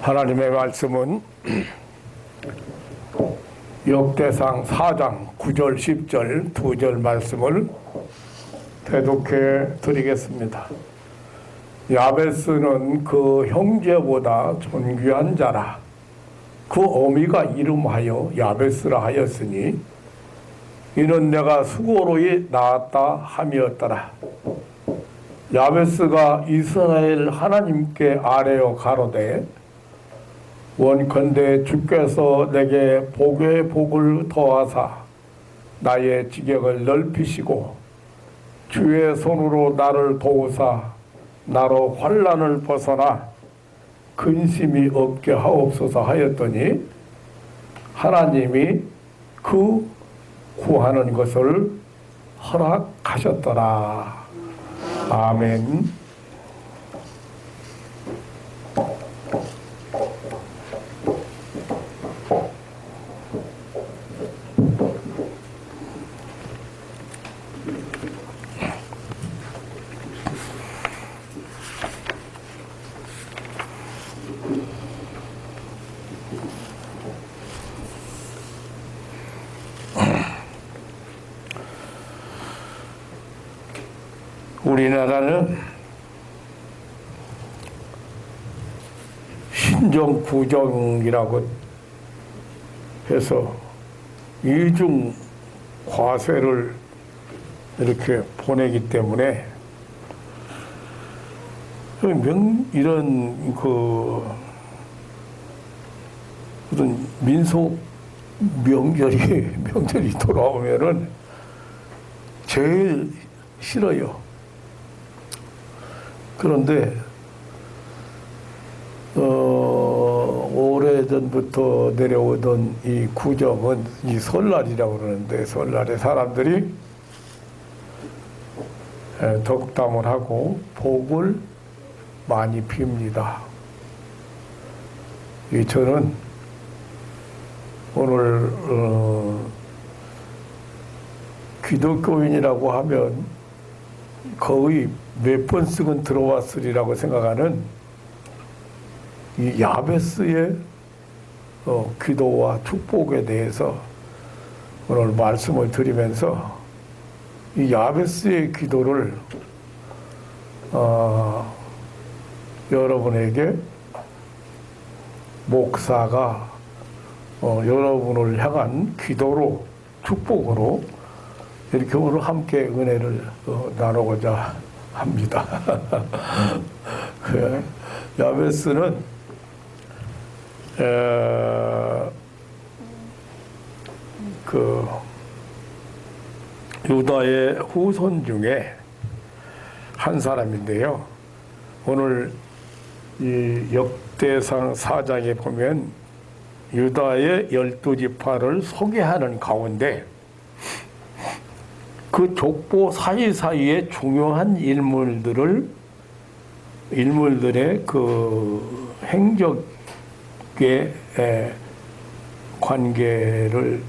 하나님의 말씀은 역대상 4장 9절 10절 2절 말씀을 대독해 드리겠습니다. 야베스는 그 형제보다 존귀한 자라. 그 어미가 이름하여 야베스라 하였으니 이는 내가 수고로이 낳았다 함이었더라. 야베스가 이스라엘 하나님께 아뢰어 가로되 원컨대 주께서 내게 복의 복을 더하사 나의 지경을 넓히시고 주의 손으로 나를 도우사 나로 환난을 벗어나 근심이 없게 하옵소서 하였더니 하나님이 그 구하는 것을 허락하셨더라. 아멘. 우리나라는 신정구정이라고 해서 이중 과세를 이렇게 보내기 때문에 이런 어떤 민속 명절이 돌아오면은 제일 싫어요. 그런데 오래전부터 내려오던 이 구정은 이 설날이라고 그러는데 설날에 사람들이 덕담을 하고 복을 많이 빕니다. 저는 오늘 기독교인이라고 하면 거의 몇 번씩은 들어왔으리라고 생각하는 이 야베스의 기도와 축복에 대해서 오늘 말씀을 드리면서 이 야베스의 기도를 여러분에게 목사가 여러분을 향한 기도로 축복으로 이렇게 오늘 함께 은혜를 나누고자 합니다. 야베스는 유다의 후손 중에 한 사람인데요. 오늘 이 역대상 4장에 보면 유다의 12지파를 소개하는 가운데 그 족보 사이사이에 중요한 인물들의 그 행적의 관계를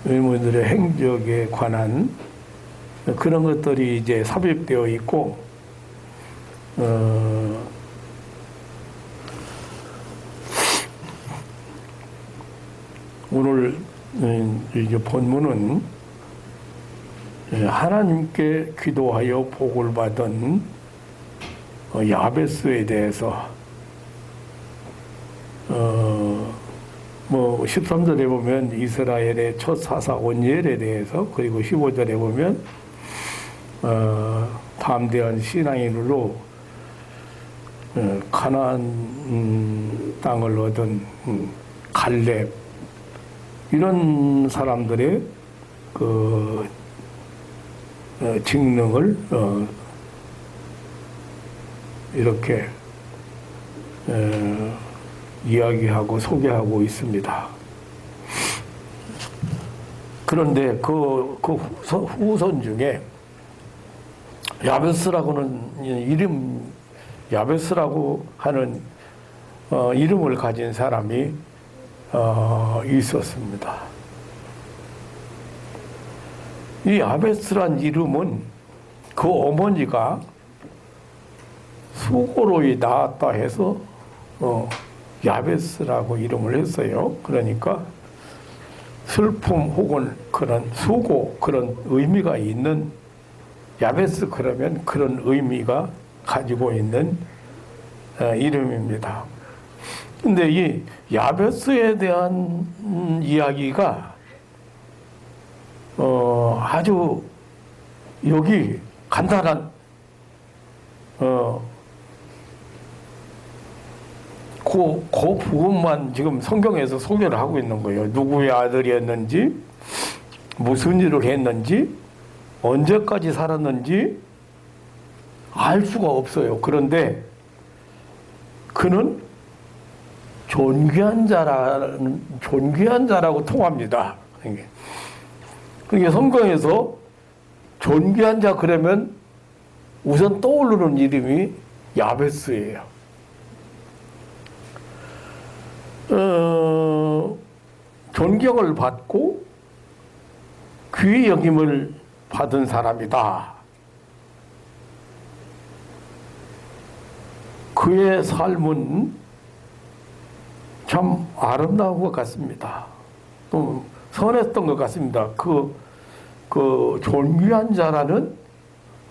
인물들의 행적에 관한 그런 것들이 이제 삽입되어 있고 오늘 이제 본문은 하나님께 기도하여 복을 받은 야베스에 대해서 13절에 보면 이스라엘의 첫 사사 온니엘에 대해서, 그리고 15절에 보면 담대한 신앙인으로 가나안 땅을 얻은 갈렙, 이런 사람들의 그 직능을 이렇게 이야기하고 소개하고 있습니다. 그런데 그 후손 중에 야베스라고 하는 이름을 가진 사람이 있었습니다. 이 야베스란 이름은 그 어머니가 수고로이 낳았다 해서 야베스라고 이름을 했어요. 그러니까 슬픔 혹은 그런 수고, 그런 의미가 있는 야베스, 그러면 그런 의미가 가지고 있는 이름입니다. 근데 이 야베스에 대한 이야기가 아주 여기 간단한 그 부분만 지금 성경에서 소개를 하고 있는 거예요. 누구의 아들이었는지, 무슨 일을 했는지, 언제까지 살았는지 알 수가 없어요. 그런데 그는 존귀한 자라고 통합니다. 그게 성경에서 존귀한 자 그러면 우선 떠오르는 이름이 야베스예요. 존경을 받고 귀히 여김을 받은 사람이다. 그의 삶은 참 아름다운 것 같습니다. 또 선했던 것 같습니다. 그 존귀한 자라는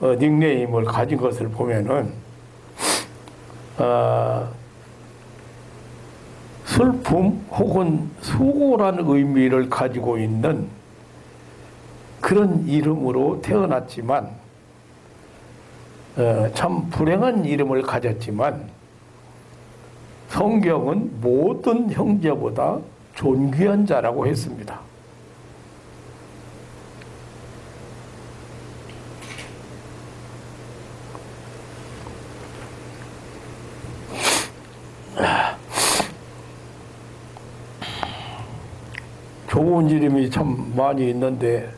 닉네임을 가진 것을 보면은 슬픔 혹은 수고라는 의미를 가지고 있는 그런 이름으로 태어났지만 참 불행한 이름을 가졌지만 성경은 모든 형제보다 존귀한 자라고 했습니다. 좋은 이름이 참 많이 있는데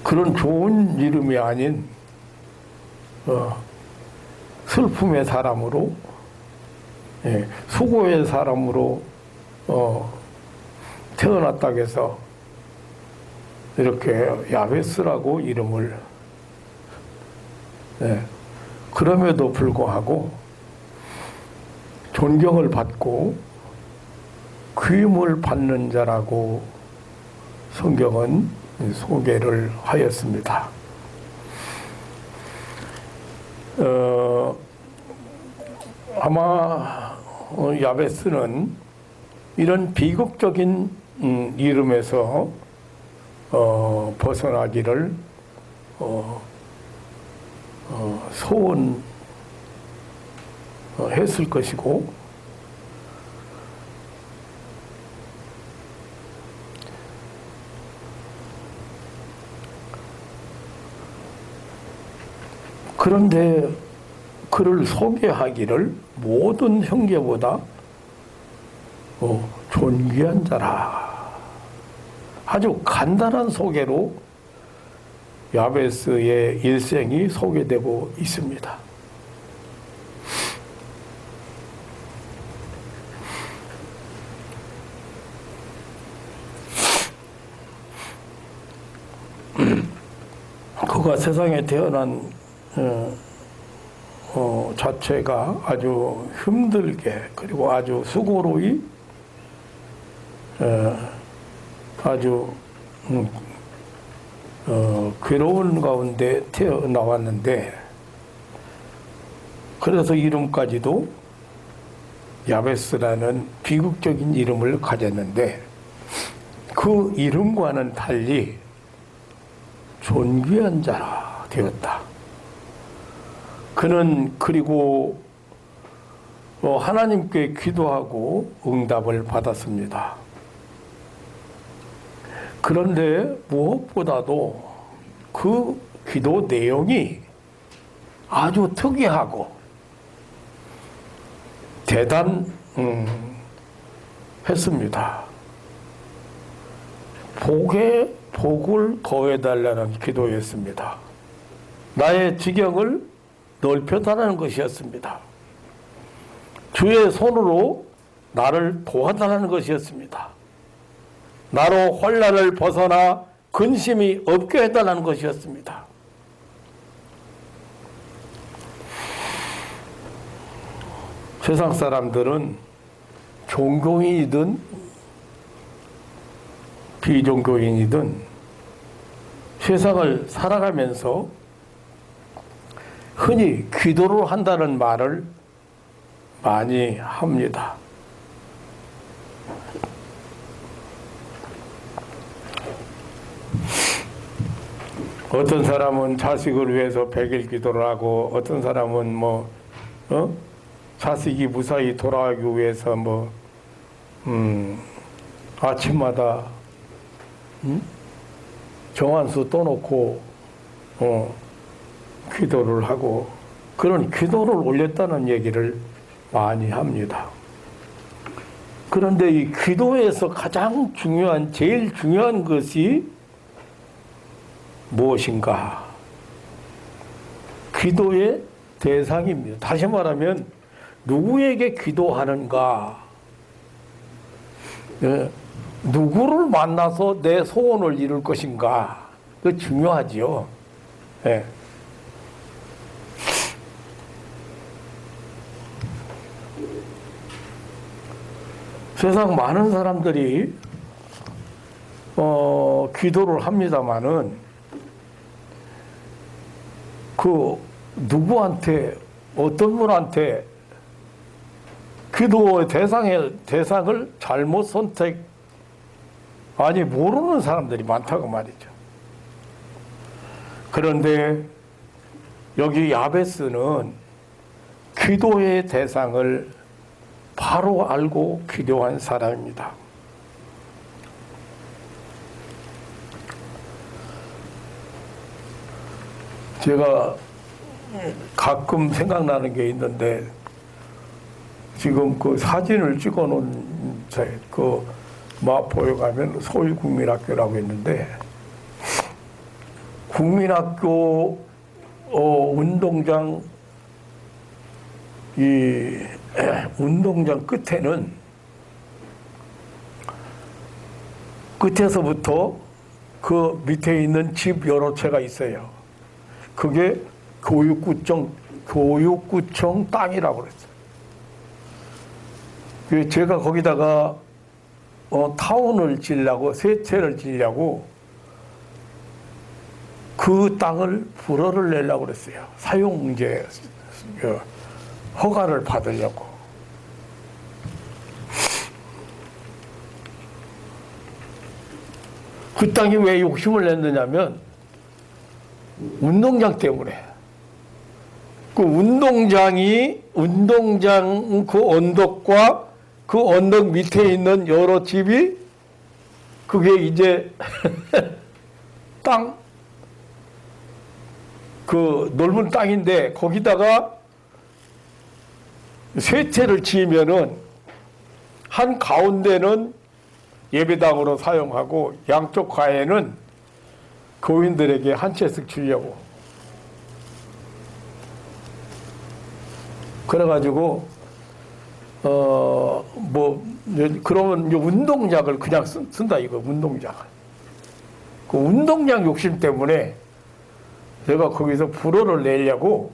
그런 좋은 이름이 아닌 슬픔의 사람으로, 수고의 사람으로 태어났다고 해서 이렇게 야베스라고 이름을, 그럼에도 불구하고 존경을 받고 귀임을 받는 자라고 성경은 소개를 하였습니다. 아마 야베스는 이런 비극적인 이름에서 벗어나기를 소원했을 것이고, 그런데 그를 소개하기를 모든 형제보다 존귀한 자라. 아주 간단한 소개로 야베스의 일생이 소개되고 있습니다. 그가 세상에 태어난 자체가 아주 힘들게, 그리고 아주 수고로이 아주 괴로운 가운데 태어나왔는데, 그래서 이름까지도 야베스라는 비극적인 이름을 가졌는데, 그 이름과는 달리 존귀한 자라 되었다. 그는 그리고 하나님께 기도하고 응답을 받았습니다. 그런데 무엇보다도 그 기도 내용이 아주 특이하고 대단했습니다. 복에 복을 더해달라는 기도였습니다. 나의 지경을 넓혀달라는 것이었습니다. 주의 손으로 나를 도와달라는 것이었습니다. 나로 혼란을 벗어나 근심이 없게 해달라는 것이었습니다. 세상 사람들은 종교인이든 비종교인이든 세상을 살아가면서 흔히 기도를 한다는 말을 많이 합니다. 어떤 사람은 자식을 위해서 100일 기도를 하고, 어떤 사람은 자식이 무사히 돌아가기 위해서 아침마다 정한수 떠놓고 기도를 하고, 그런 기도를 올렸다는 얘기를 많이 합니다. 그런데 이 기도에서 가장 중요한, 제일 중요한 것이 무엇인가? 기도의 대상입니다. 다시 말하면 누구에게 기도하는가? 누구를 만나서 내 소원을 이룰 것인가? 그 중요하지요. 예. 세상 많은 사람들이 기도를 합니다마는 그 누구한테, 어떤 분한테 기도의 대상을 잘못 선택, 아니 모르는 사람들이 많다고 말이죠. 그런데 여기 야베스는 기도의 대상을 바로 알고 기도한 사람입니다. 제가 가끔 생각나는 게 있는데, 지금 그 사진을 찍어 놓은 그 마포에 가면 서울국민학교라고 있는데, 국민학교 운동장, 이 운동장 끝에서부터 그 밑에 있는 집 여러 채가 있어요. 그게 교육구청 땅이라고 그랬어요. 제가 거기다가 타운을 지으려고, 세 채를 지으려고 그 땅을 불허를 내려고 그랬어요. 사용제 허가를 받으려고. 그 땅이 왜 욕심을 냈느냐면 운동장 때문에. 그 운동장 그 언덕과 그 언덕 밑에 있는 여러 집이, 그게 이제 그 넓은 땅인데, 거기다가 세 채를 지으면은 한 가운데는 예배당으로 사용하고 양쪽 가에는 교인들에게 한 채씩 주려고. 그래가지고 그러면 운동장을 그냥 쓴다 이거. 운동장을. 그 운동장 욕심 때문에 제가 거기서 불허를 내려고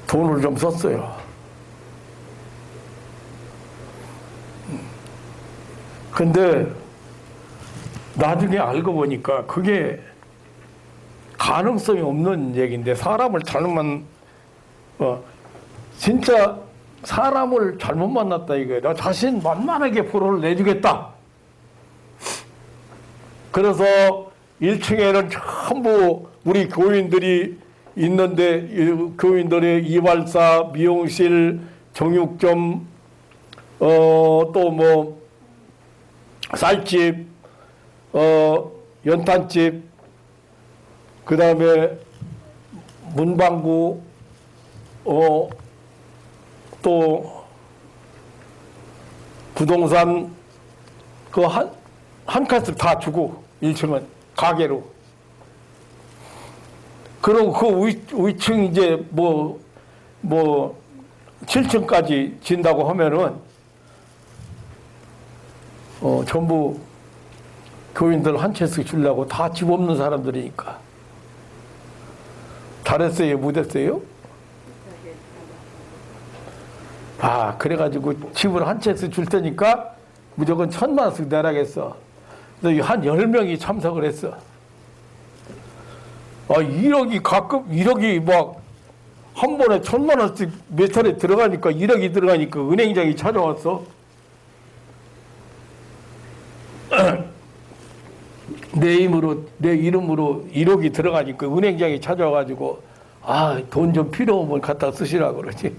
돈을 좀 썼어요. 근데 나중에 알고 보니까 그게 가능성이 없는 얘기인데, 사람을 잘못 진짜 사람을 잘못 만났다 이거예요. 나 자신 만만하게 불허를 내주겠다. 그래서 1층에는 전부 우리 교인들이 있는데, 교인들의 이발사, 미용실, 정육점, 또 쌀집, 연탄집, 그 다음에 문방구, 또 부동산, 그 한 칸씩 다 주고, 1층은 가게로. 그리고 그 위층 이제 뭐 7층까지 진다고 하면은 전부 교인들 한 채씩 주려고 다 집 없는 사람들이니까. 잘했어요? 못했어요? 그래가지고 집을 한 채씩 줄 테니까 무조건 1,000만 원씩 내라겠어. 그래서 한 10명이 참석을 했어. 1억이 가끔, 1억이 막 한 번에 1,000만 원씩 몇 차례 들어가니까 1억이 들어가니까 은행장이 찾아왔어. 내 이름으로 1억이 들어가니까 은행장이 찾아와가지고 돈 좀 필요 오면 갖다 쓰시라고 그러지.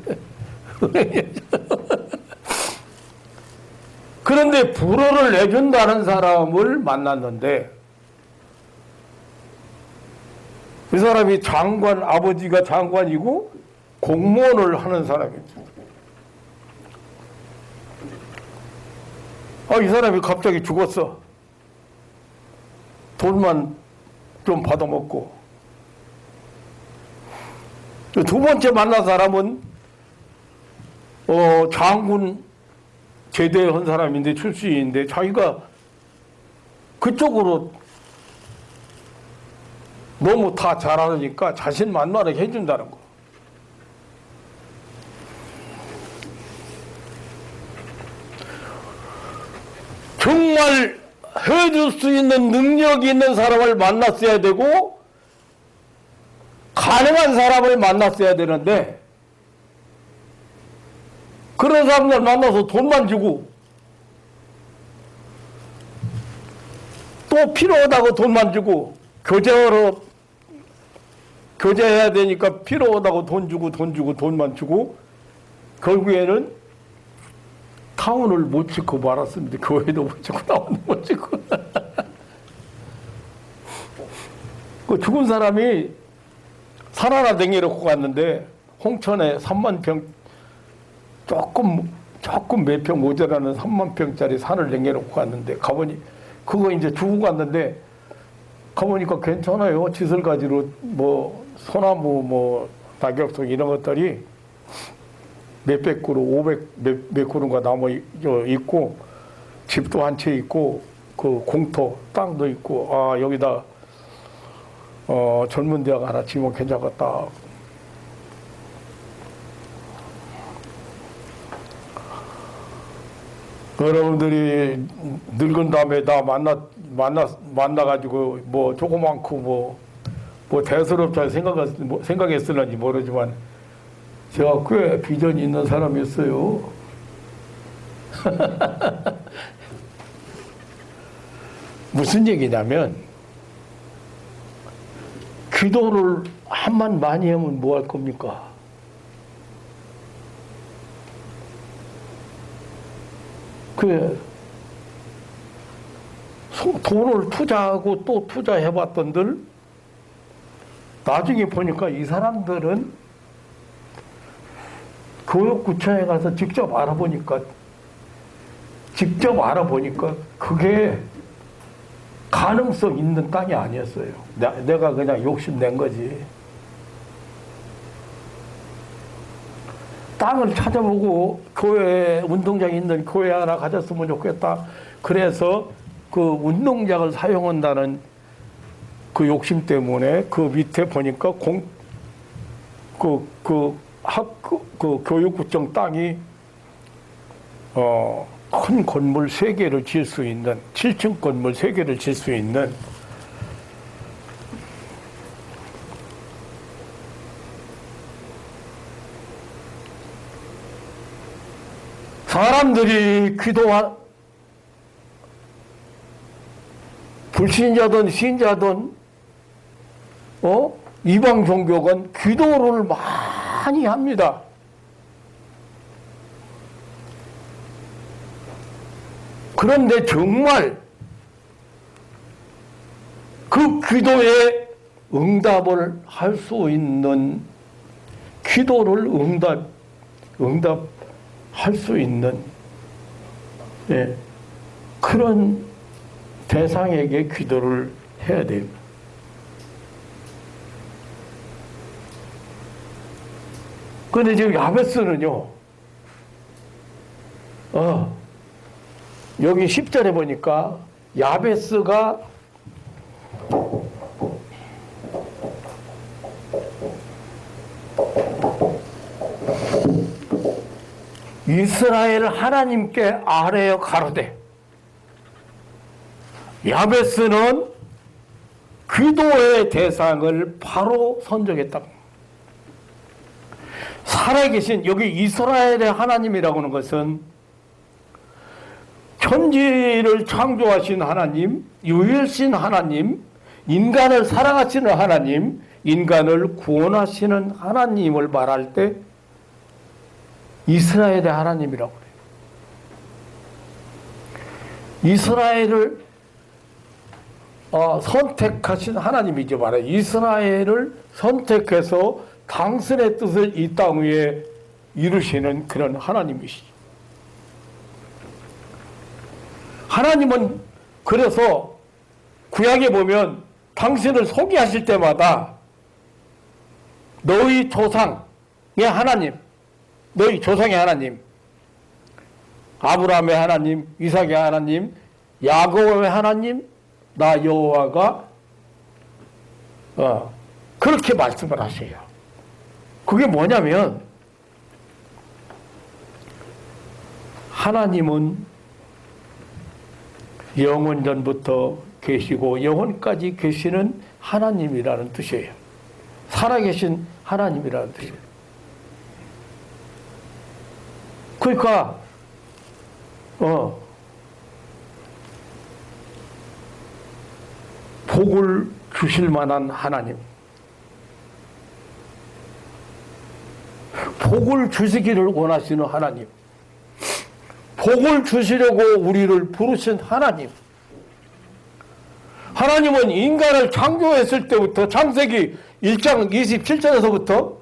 그런데 불어를 내준다는 사람을 만났는데 그 사람이 아버지가 장관이고 공무원을 하는 사람입니다. 이 사람이 갑자기 죽었어. 돈만 좀 받아먹고. 두 번째 만난 사람은 장군 제대한 사람인데 출신인데 자기가 그쪽으로 너무 다 잘하니까 자신 만나게 해준다는 거. 정말 해줄 수 있는 능력이 있는 사람을 만났어야 되고 가능한 사람을 만났어야 되는데 그런 사람들 만나서 돈만 주고 또 필요하다고 돈만 주고 교제해야 되니까 필요하다고 돈 주고 돈만 주고 결국에는 타운을 못 짓고 말았습니다. 교회도 못 짓고 타운도 못 짓고. 그 죽은 사람이 산 하나 댕겨놓고 갔는데 홍천에 3만 평 조금 몇 평 모자라는 3만 평짜리 산을 댕겨놓고 갔는데 가보니 그거 이제 주고 갔는데 가보니까 괜찮아요. 지설가지로 소나무 낙엽송 이런 것들이 몇백 그루, 500몇 그루가 나무 있고 집도 한 채 있고 그 공터 땅도 있고 여기다 젊은 대학 하나 지으면 괜찮겠다. 여러분들이 늙은 다음에 나 만나가지고 조그만고 대수롭지 생각했을는지 모르지만 제가 꽤 비전이 있는 사람이었어요. 무슨 얘기냐면 기도를 한만 많이 하면 뭐 할 겁니까? 돈을 투자하고 또 투자해봤던들 나중에 보니까 이 사람들은 교육구청에 가서 직접 알아보니까 그게 가능성 있는 땅이 아니었어요. 내가 그냥 욕심낸 거지. 땅을 찾아보고 운동장이 있는 교회 하나 가졌으면 좋겠다. 그래서 그 운동장을 사용한다는 그 욕심 때문에 그 밑에 보니까 교육구청 땅이 큰 건물 3개를 지을 수 있는 7층 건물 3개를 지을 수 있는 사람들이 불신자든 신자든 이방 종교건 기도를 많이 합니다. 그런데 정말 그 기도에 응답을 할 수 있는 기도를 응답할 수 있는 그런 대상에게 기도를 해야 됩니다. 근데 지금 야베스는요, 여기 10절에 보니까 야베스가 이스라엘 하나님께 아뢰어 가로되, 야베스는 기도의 대상을 바로 선정했다. 살아계신 여기 이스라엘의 하나님이라고 하는 것은 천지를 창조하신 하나님, 유일신 하나님, 인간을 사랑하시는 하나님, 인간을 구원하시는 하나님을 말할 때 이스라엘의 하나님이라고 그래요. 이스라엘을 선택하신 하나님이죠. 말해요. 이스라엘을 선택해서 당신의 뜻을 이 땅 위에 이루시는 그런 하나님이시죠. 하나님은 그래서 구약에 보면 당신을 소개하실 때마다 너희 조상의 하나님, 너희 조상의 하나님, 아브라함의 하나님, 이삭의 하나님, 야곱의 하나님, 나 여호와가 그렇게 말씀을 하세요. 그게 뭐냐면 하나님은 영원 전부터 계시고 영원까지 계시는 하나님이라는 뜻이에요. 살아계신 하나님이라는 뜻이에요. 그러니까 복을 주실 만한 하나님, 복을 주시기를 원하시는 하나님, 복을 주시려고 우리를 부르신 하나님. 하나님은 인간을 창조했을 때부터 창세기 1장 27절에서부터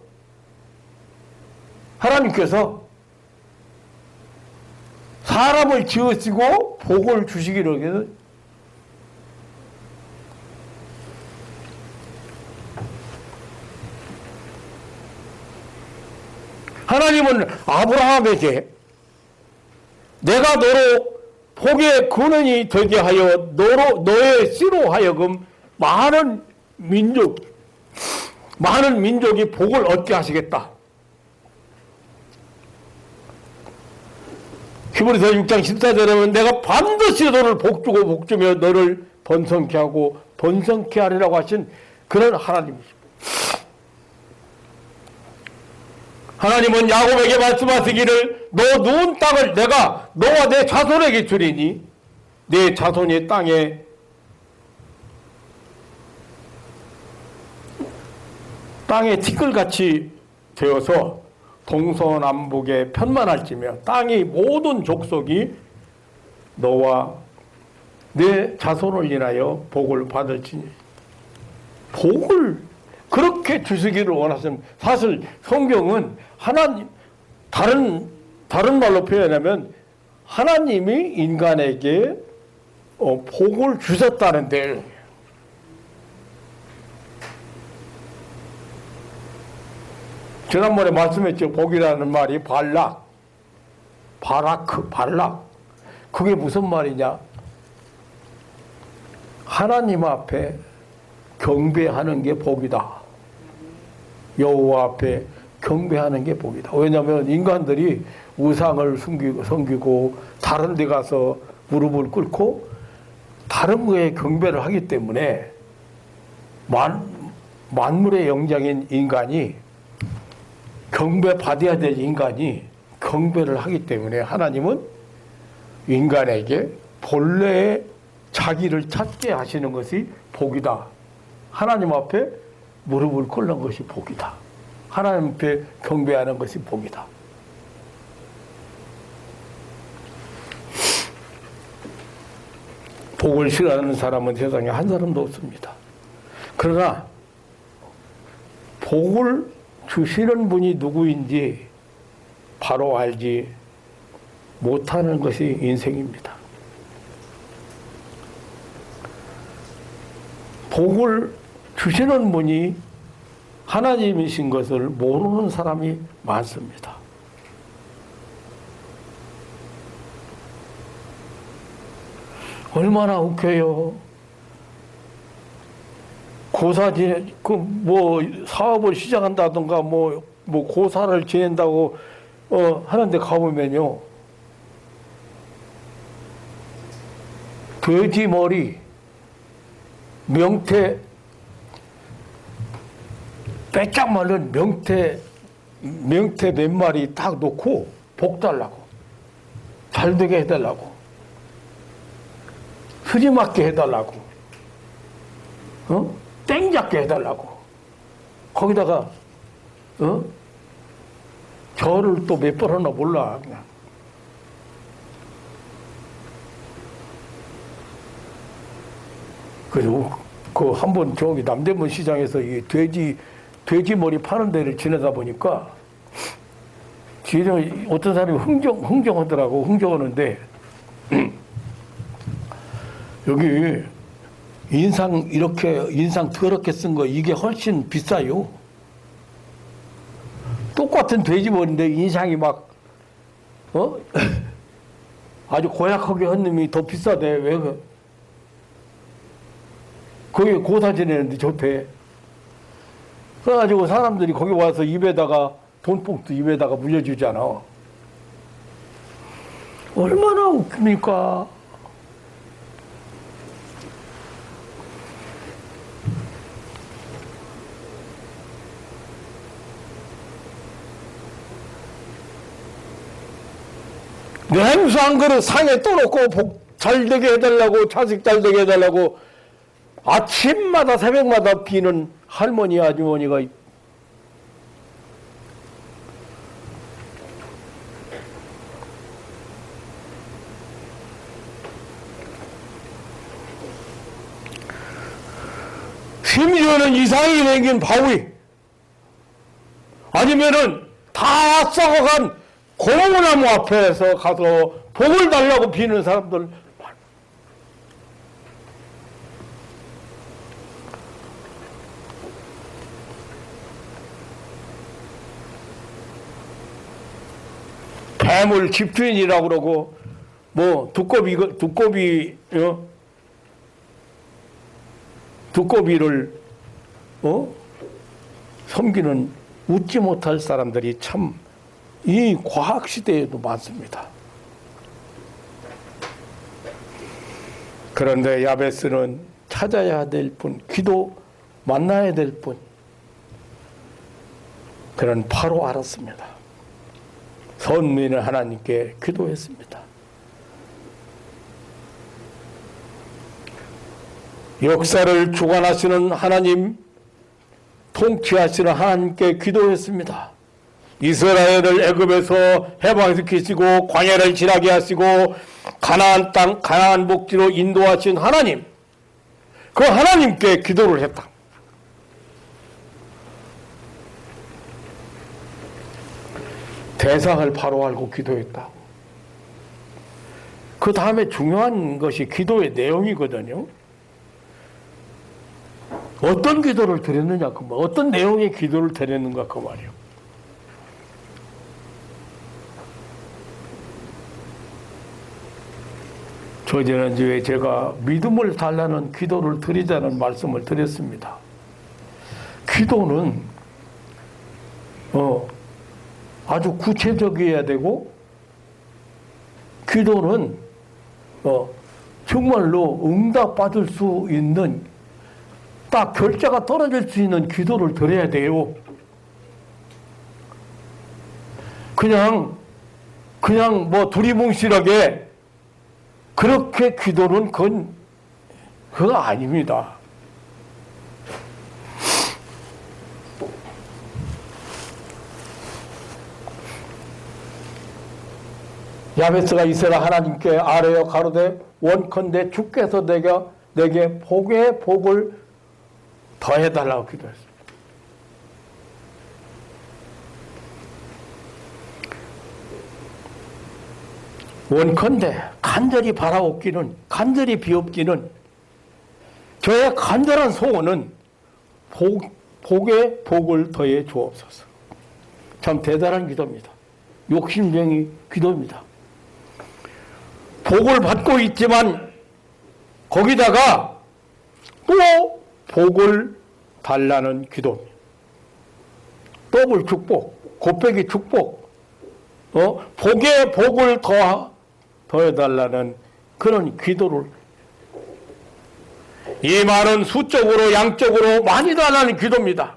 하나님께서 사람을 지으시고 복을 주시기를 해서 하나님은 아브라함에게 내가 너로 복의 근원이 되게 하여 너의 씨로 하여금 많은 민족이 복을 얻게 하시겠다. 히브리서 6장 14절에 보면 내가 반드시 너를 복주고 복주며 너를 번성케 하고 번성케 하리라고 하신 그런 하나님이십니다. 하나님은 야곱에게 말씀하시기를 너 누운 땅을 내가 너와 내 자손에게 주리니 내 자손이 땅에 티끌같이 되어서 동서남북에 편만할지며 땅의 모든 족속이 너와 내 자손을 인하여 복을 받을지니. 복을 그렇게 주시기를 원하시는, 사실 성경은 하나님, 다른 말로 표현하면 하나님이 인간에게 복을 주셨다는데, 지난번에 말씀했죠. 복이라는 말이 발락. 그게 무슨 말이냐? 하나님 앞에 경배하는 게 복이다. 여호와 앞에 경배하는 게 복이다. 왜냐하면 인간들이 우상을 섬기고 다른 데 가서 무릎을 꿇고 다른 거에 경배를 하기 때문에 만물의 영장인 인간이 경배받아야 될 인간이 경배를 하기 때문에 하나님은 인간에게 본래의 자기를 찾게 하시는 것이 복이다. 하나님 앞에 무릎을 꿇는 것이 복이다. 하나님 앞에 경배하는 것이 복이다. 복을 싫어하는 사람은 세상에 한 사람도 없습니다. 그러나 복을 주시는 분이 누구인지 바로 알지 못하는 것이 인생입니다. 복을 주시는 분이 하나님이신 것을 모르는 사람이 많습니다. 얼마나 웃겨요. 사업을 시작한다든가 고사를 지낸다고 하는데 가보면요. 돼지 머리, 명태, 빼짝 말른 명태 몇 마리 딱 놓고 복 달라고. 잘 되게 해달라고. 흐리 맞게 해달라고. 땡 잡게 해달라고. 거기다가, 절을 또 몇 번 하나 몰라, 그냥. 그리고 한 번 저기 남대문 시장에서 이 돼지 머리 파는 데를 지내다 보니까 뒤에 어떤 사람이 흥정하더라고. 흥정하는데 여기 인상 더럽게 쓴 거 이게 훨씬 비싸요. 똑같은 돼지 머리인데 인상이 아주 고약하게 한 놈이 더 비싸대. 왜 거기 고사 지내는데 좋대. 그래가지고 사람들이 거기 와서 돈봉투 입에다가 물려주잖아. 얼마나 웃깁니까? 냉수 한 그릇 상에 떠놓고 복 잘 되게 해달라고, 자식 잘 되게 해달라고 아침마다 새벽마다 비는 할머니 아주머니가 심지어는 이상이 생긴 바위 아니면은 다 썩어간 고무나무 앞에서 가서 복을 달라고 비는 사람들. 뱀을 집주인이라고 그러고 두꺼비를 섬기는 웃지 못할 사람들이 참 이 과학 시대에도 많습니다. 그런데 야베스는 찾아야 될 분, 기도 만나야 될 분, 그는 바로 알았습니다. 선민을 하나님께 기도했습니다. 역사를 주관하시는 하나님, 통치하시는 하나님께 기도했습니다. 이스라엘을 애굽에서 해방시키시고 광야를 지나게 하시고 가나안 땅, 가나안 복지로 인도하신 하나님, 그 하나님께 기도를 했다. 대상을 바로 알고 기도했다. 그 다음에 중요한 것이 기도의 내용이거든요. 어떤 기도를 드렸느냐, 그 말. 어떤 내용의 기도를 드렸는가, 그 말이요. 저 지난주에 제가 믿음을 달라는 기도를 드리자는 말씀을 드렸습니다. 기도는 아주 구체적이어야 되고, 기도는 정말로 응답받을 수 있는, 딱 결자가 떨어질 수 있는 기도를 드려야 돼요. 그냥 두리뭉실하게 그렇게 기도는 그거 아닙니다. 야베스가 이스라엘 하나님께 아뢰어 가로되 원컨대 주께서 내게 복의 복을 더해달라고 기도했습니다. 원컨대 간절히 바라옵기는, 간절히 비옵기는, 저의 간절한 소원은 복에 복을 더해 주옵소서. 참 대단한 기도입니다. 욕심쟁이 기도입니다. 복을 받고 있지만 거기다가 또 복을 달라는 기도입니다. 더블 축복, 곱빼기 축복, 복에 복을 더해달라는 그런 기도를, 이 말은 수적으로 양적으로 많이 달라는 기도입니다.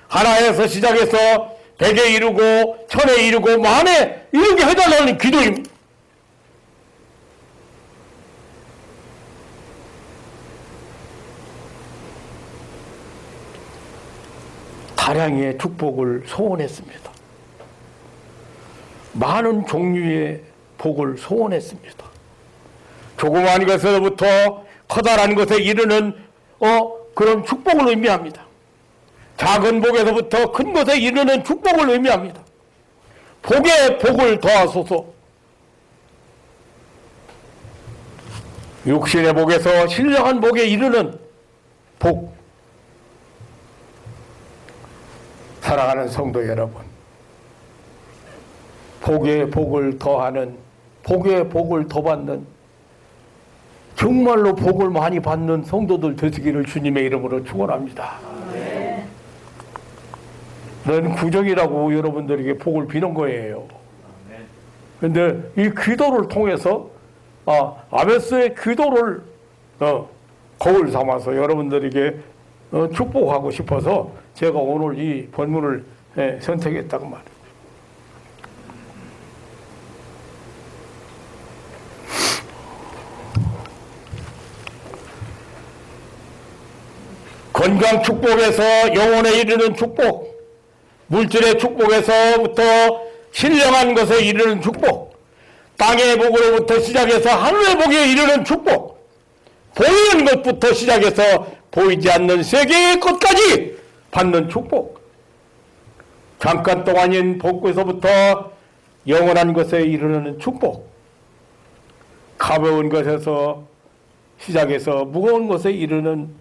하나에서 시작해서 100에 이르고 1000에 이르고 만에 이렇게 해달라는 기도입니다. 다량의 축복을 소원했습니다. 많은 종류의 복을 소원했습니다. 조그마한 것에서부터 커다란 것에 이르는 그런 축복을 의미합니다. 작은 복에서부터 큰 것에 이르는 축복을 의미합니다. 복에 복을 더하소서. 육신의 복에서 신령한 복에 이르는 복. 사랑하는 성도 여러분, 복에 복을 더하는, 복에 복을 더 받는, 정말로 복을 많이 받는 성도들 되시기를 주님의 이름으로 축원합니다. 넌 구정이라고 여러분들에게 복을 비는 거예요. 그런데 이 기도를 통해서 아베스의 기도를 거울 삼아서 여러분들에게 축복하고 싶어서 제가 오늘 이 본문을 선택했다고 말이에요. 건강 축복에서 영혼에 이르는 축복, 물질의 축복에서부터 신령한 것에 이르는 축복, 땅의 복으로부터 시작해서 하늘의 복에 이르는 축복, 보이는 것부터 시작해서 보이지 않는 세계의 것까지 받는 축복, 잠깐 동안인 복에서부터 영원한 것에 이르는 축복, 가벼운 것에서 시작해서 무거운 것에 이르는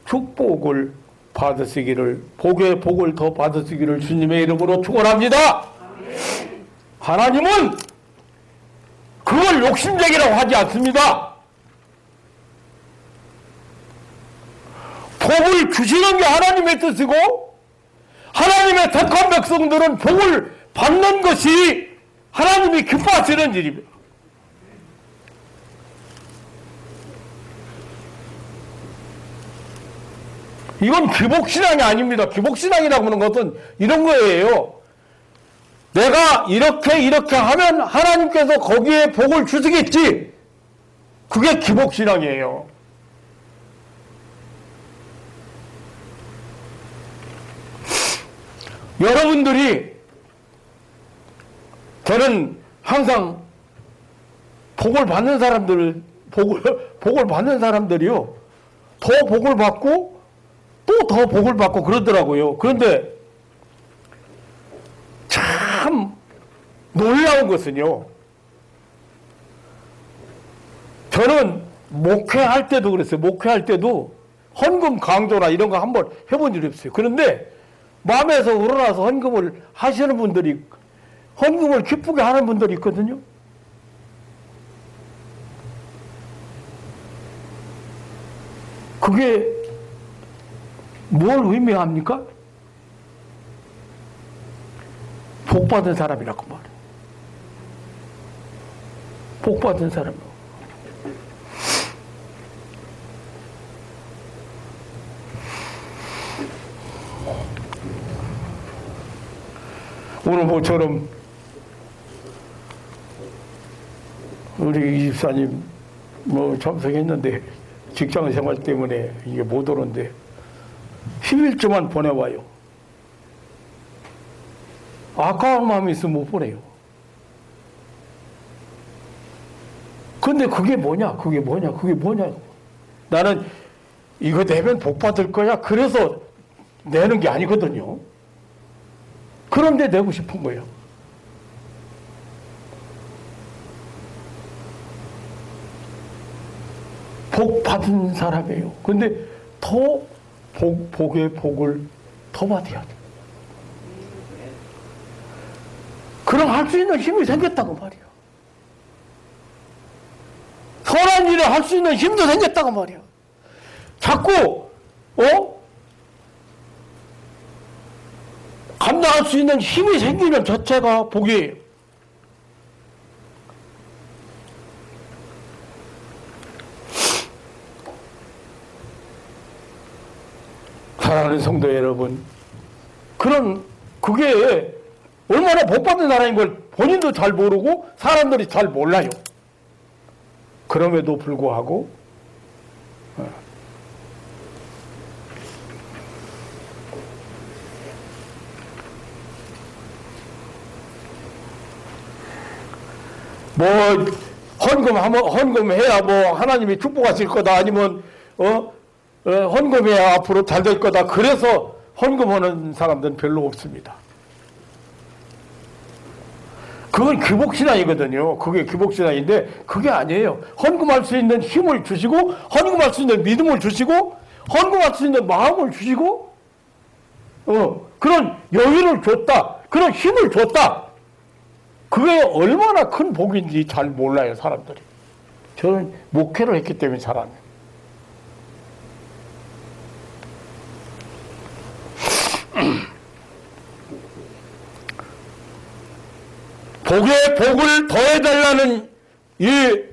축복을 받으시기를, 복에 복을 더 받으시기를 주님의 이름으로 축원합니다. 하나님은 그걸 욕심쟁이라고 하지 않습니다. 복을 주시는 게 하나님의 뜻이고, 하나님의 택한 백성들은 복을 받는 것이 하나님이 기뻐하시는 일입니다. 이건 기복신앙이 아닙니다. 기복신앙이라고 하는 것은 이런 거예요. 내가 이렇게 하면 하나님께서 거기에 복을 주시겠지. 그게 기복신앙이에요. 여러분들이, 저는 항상 복을 받는 사람들이요, 더 복을 받고 또 더 복을 받고 그러더라고요. 그런데 참 놀라운 것은요, 저는 목회할 때도 그랬어요. 목회할 때도 헌금 강조나 이런 거 한번 해본 적이 없어요. 그런데 마음에서 우러나서 헌금을 하시는 분들이, 헌금을 기쁘게 하는 분들이 있거든요. 그게 뭘 의미합니까? 복받은 사람이라고 말해요. 복받은 사람. 오늘 모처럼 우리 이 집사님 참석했는데 직장 생활 때문에 이게 못 오는데 10일째만 보내와요. 아까운 마음이 있으면 못 보내요. 근데 그게 뭐냐? 나는 이거 내면 복 받을 거야. 그래서 내는 게 아니거든요. 그런데 내고 싶은 거예요. 복 받은 사람이에요. 근데 더 복의 복을 더 받아야 돼. 그럼 할 수 있는 힘이 생겼다고 말이야. 선한 일을 할 수 있는 힘도 생겼다고 말이야. 자꾸 감당할 수 있는 힘이 생기는 자체가 복이에요. 사랑하는 성도 여러분, 그게 얼마나 복받은 나라인 걸 본인도 잘 모르고 사람들이 잘 몰라요. 그럼에도 불구하고 뭐 헌금해야 뭐 하나님이 축복하실 거다, 아니면 헌금해야 앞으로 잘 될 거다, 그래서 헌금하는 사람들은 별로 없습니다. 그건 기복신앙이거든요. 그게 기복신앙인데 그게 아니에요. 헌금할 수 있는 힘을 주시고, 헌금할 수 있는 믿음을 주시고, 헌금할 수 있는 마음을 주시고, 그런 여유를 줬다, 그런 힘을 줬다. 그게 얼마나 큰 복인지 잘 몰라요, 사람들이. 저는 목회를 했기 때문에 잘 압니다. 복에 복을 더해달라는 이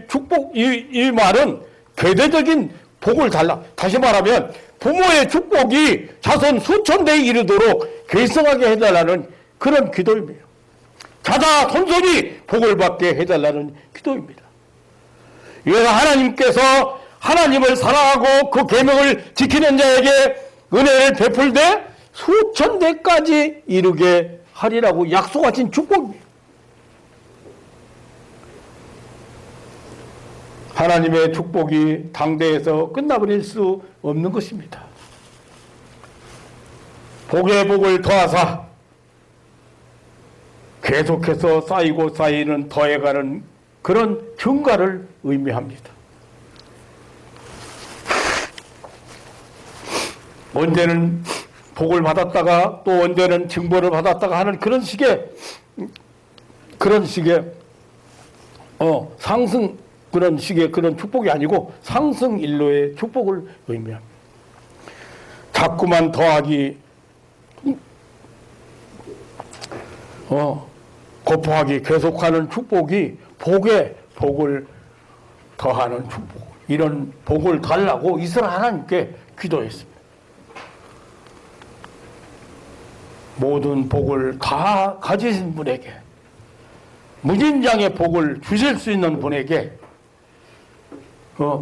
축복, 이 말은 대대적인 복을 달라. 다시 말하면 부모의 축복이 자손 수천 대에 이르도록 계승하게 해달라는 그런 기도입니다. 자자 손손이 복을 받게 해달라는 기도입니다. 이래서 하나님께서 하나님을 사랑하고 그 계명을 지키는 자에게 은혜를 베풀되 수천 대까지 이루게 하리라고 약속하신 축복입니다. 하나님의 축복이 당대에서 끝나버릴 수 없는 것입니다. 복에 복을 더하사 계속해서 쌓이고 쌓이는 더해가는 그런 증가를 의미합니다. 언제는 복을 받았다가 또 언제는 징벌을 받았다가 하는 그런 식의 상승, 그런 식의 그런 축복이 아니고 상승일로의 축복을 의미합니다. 자꾸만 더하기, 거푸하기, 계속하는 축복이 복에 복을 더하는 축복, 이런 복을 달라고 이스라엘 하나님께 기도했습니다. 모든 복을 다 가지신 분에게, 무진장의 복을 주실 수 있는 분에게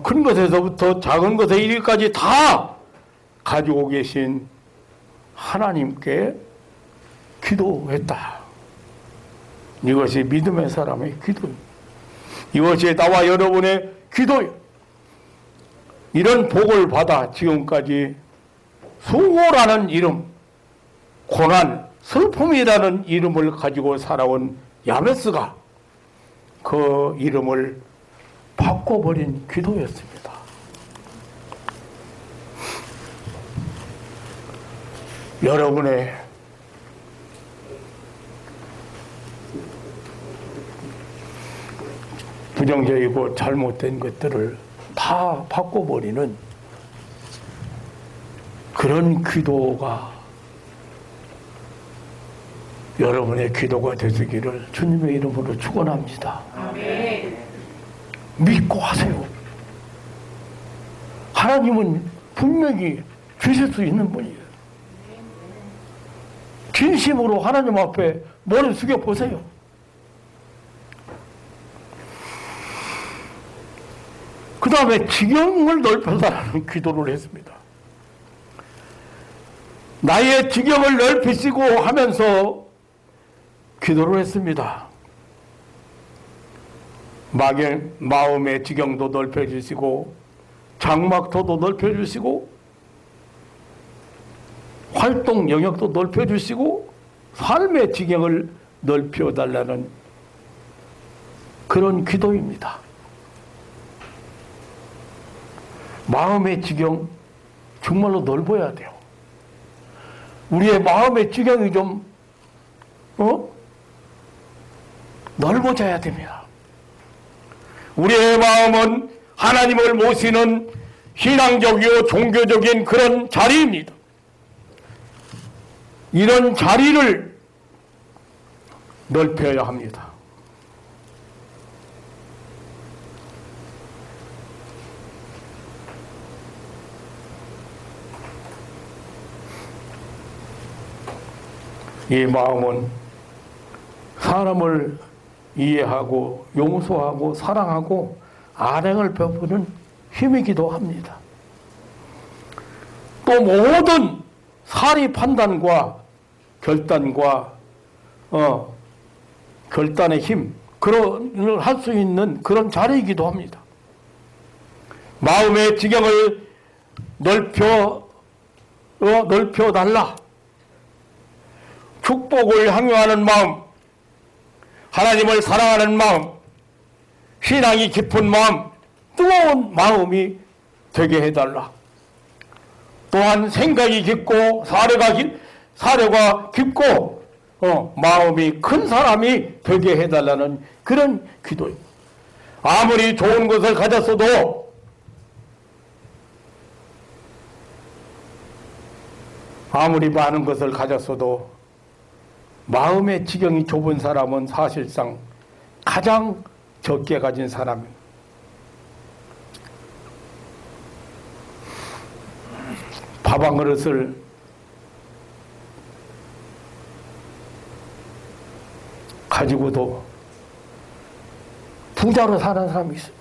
큰 것에서부터 작은 것에 이르기까지 다 가지고 계신 하나님께 기도했다. 이것이 믿음의 사람의 기도입니다. 이것이 나와 여러분의 기도예요. 이런 복을 받아 지금까지 수고라는 이름, 고난, 슬픔이라는 이름을 가지고 살아온 야베스가 그 이름을 바꿔버린 기도였습니다. 여러분의 부정적이고 잘못된 것들을 다 바꿔버리는 그런 기도가 여러분의 기도가 되시기를 주님의 이름으로 축원합니다. 아멘. 믿고 하세요. 하나님은 분명히 주실 수 있는 분이에요. 진심으로 하나님 앞에 머리 숙여 보세요. 그 다음에 지경을 넓혀달라는 기도를 했습니다. 나의 지경을 넓히시고 하면서 기도를 했습니다. 마음의 지경도 넓혀주시고 장막터도 넓혀주시고 활동 영역도 넓혀주시고 삶의 지경을 넓혀달라는 그런 기도입니다. 마음의 지경, 정말로 넓어야 돼요. 우리의 마음의 지경이 좀 넓어져야 됩니다. 우리의 마음은 하나님을 모시는 신앙적이요 종교적인 그런 자리입니다. 이런 자리를 넓혀야 합니다. 이 마음은 사람을 이해하고 용서하고 사랑하고 안행을 베푸는 힘이기도 합니다. 또 모든 사리 판단과 결단과 결단의 힘, 그런 걸 할 수 있는 그런 자리이기도 합니다. 마음의 지경을 넓혀달라. 축복을 향유하는 마음, 하나님을 사랑하는 마음, 신앙이 깊은 마음, 뜨거운 마음이 되게 해달라. 또한 생각이 깊고 사려가 깊고 마음이 큰 사람이 되게 해달라는 그런 기도입니다. 아무리 좋은 것을 가졌어도 아무리 많은 것을 가졌어도 마음의 지경이 좁은 사람은 사실상 가장 적게 가진 사람입니다. 밥 한 그릇을 가지고도 부자로 사는 사람이 있어요.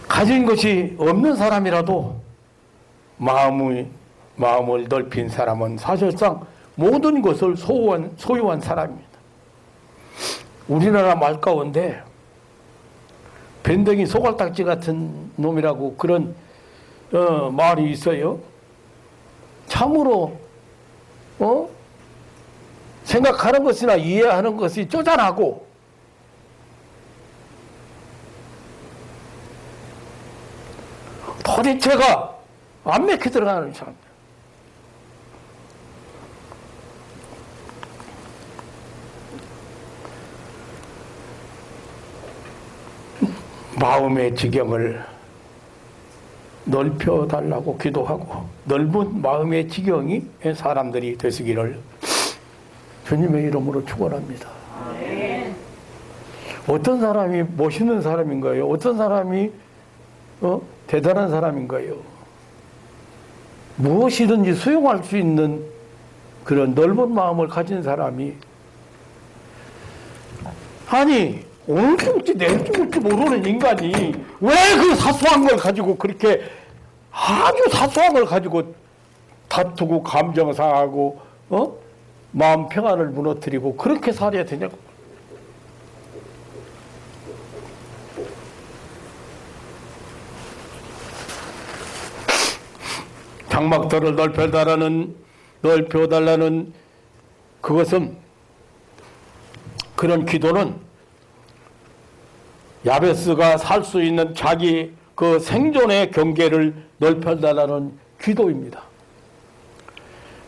가진 것이 없는 사람이라도 마음을 넓힌 사람은 사실상 모든 것을 소유한 사람입니다. 우리나라 말 가운데 밴댕이 소갈딱지 같은 놈이라고 그런 말이 있어요. 참으로 생각하는 것이나 이해하는 것이 쪼잔하고 도대체가 안 맥혀 들어가는 사람. 마음의 지경을 넓혀달라고 기도하고 넓은 마음의 지경이 사람들이 되시기를 주님의 이름으로 축원합니다. 어떤 사람이 멋있는 사람인가요? 어떤 사람이 대단한 사람인가요? 무엇이든지 수용할 수 있는 그런 넓은 마음을 가진 사람이 아니 오늘 죽을지 내일 죽을지 모르는 인간이 왜 그 사소한 걸 가지고 그렇게 아주 사소한 걸 가지고 다투고 감정 상하고 마음 평안을 무너뜨리고 그렇게 살아야 되냐고. 장막터를 넓혀달라는 그것은 그런 기도는 야베스가 살 수 있는 자기 그 생존의 경계를 넓혀달라는 기도입니다.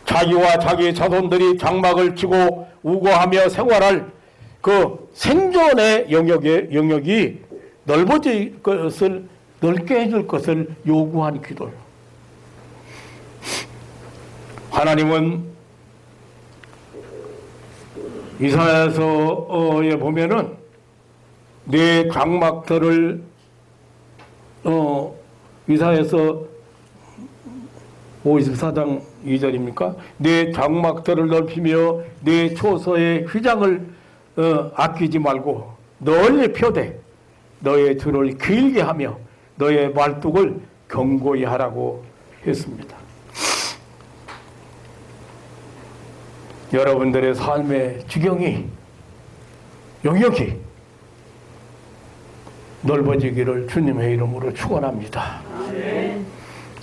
자기와 자기 자손들이 장막을 치고 우거하며 생활할 그 생존의 영역이 넓어질 것을 넓게 해줄 것을 요구한 기도예요. 하나님은 이사야서에 보면은 내 장막터를 이사야서 54장 2절입니까? 내 장막터를 넓히며 내 초소의 휘장을 아끼지 말고 널리 펴되 너의 들을 길게 하며 너의 말뚝을 견고히 하라고 했습니다. 여러분들의 삶의 지경이 영역이 넓어지기를 주님의 이름으로 축원합니다.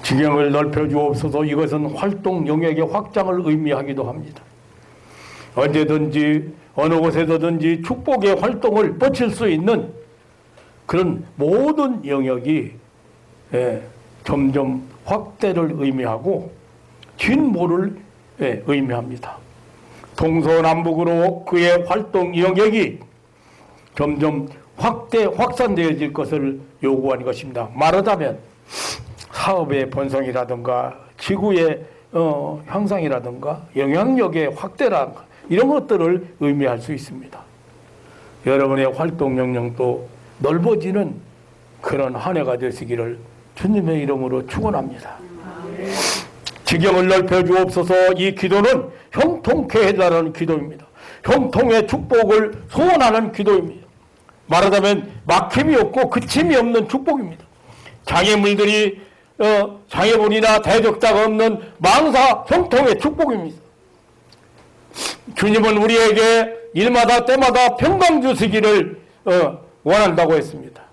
지경을 넓혀주옵소서. 이것은 활동 영역의 확장을 의미하기도 합니다. 언제든지 어느 곳에서든지 축복의 활동을 뻗칠 수 있는 그런 모든 영역이 점점 확대를 의미하고 진보를 의미합니다. 동서남북으로 그의 활동 영역이 점점 확산되어질 것을 요구하는 것입니다. 말하자면 사업의 번성이라든가 지구의 향상이라든가 영향력의 확대라든가 이런 것들을 의미할 수 있습니다. 여러분의 활동 영역도 넓어지는 그런 한 해가 되시기를 주님의 이름으로 축원합니다. 지경을 넓혀 주옵소서. 이 기도는 형통케 해달라는 기도입니다. 형통의 축복을 소원하는 기도입니다. 말하자면 막힘이 없고 그침이 없는 축복입니다. 장애물들이 장애물이나 대적자가 없는 망사 형통의 축복입니다. 주님은 우리에게 일마다 때마다 평강 주시기를 원한다고 했습니다.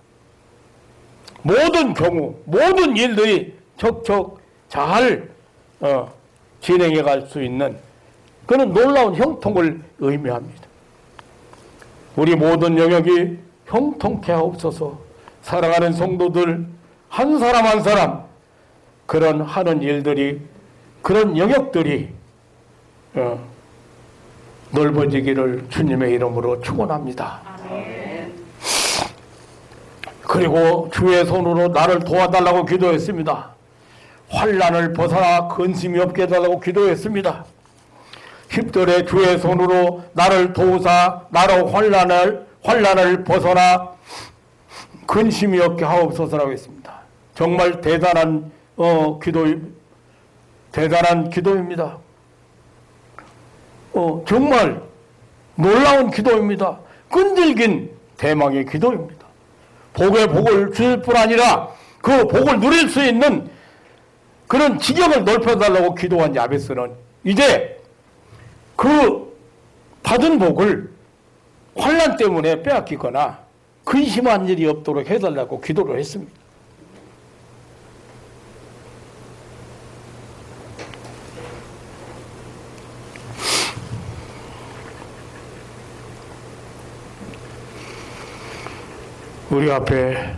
모든 경우 모든 일들이 척척 잘 진행해 갈 수 있는 그런 놀라운 형통을 의미합니다. 우리 모든 영역이 형통케 하옵소서. 사랑하는 성도들 한 사람 한 사람 그런 하는 일들이 그런 영역들이 넓어지기를 주님의 이름으로 축원합니다. 그리고 주의 손으로 나를 도와달라고 기도했습니다. 환난을 벗어나 근심이 없게 해달라고 기도했습니다. 10절에 주의 손으로 나를 도우사 나로 환난을 벗어나 근심이 없게 하옵소서라고 했습니다. 정말 대단한 기도입니다. 정말 놀라운 기도입니다. 끈질긴 대망의 기도입니다. 복의 복을 주실 뿐 아니라 그 복을 누릴 수 있는 그런 지경을 넓혀달라고 기도한 야베스는 이제 그 받은 복을 환난 때문에 빼앗기거나 근심한 일이 없도록 해달라고 기도를 했습니다. 우리 앞에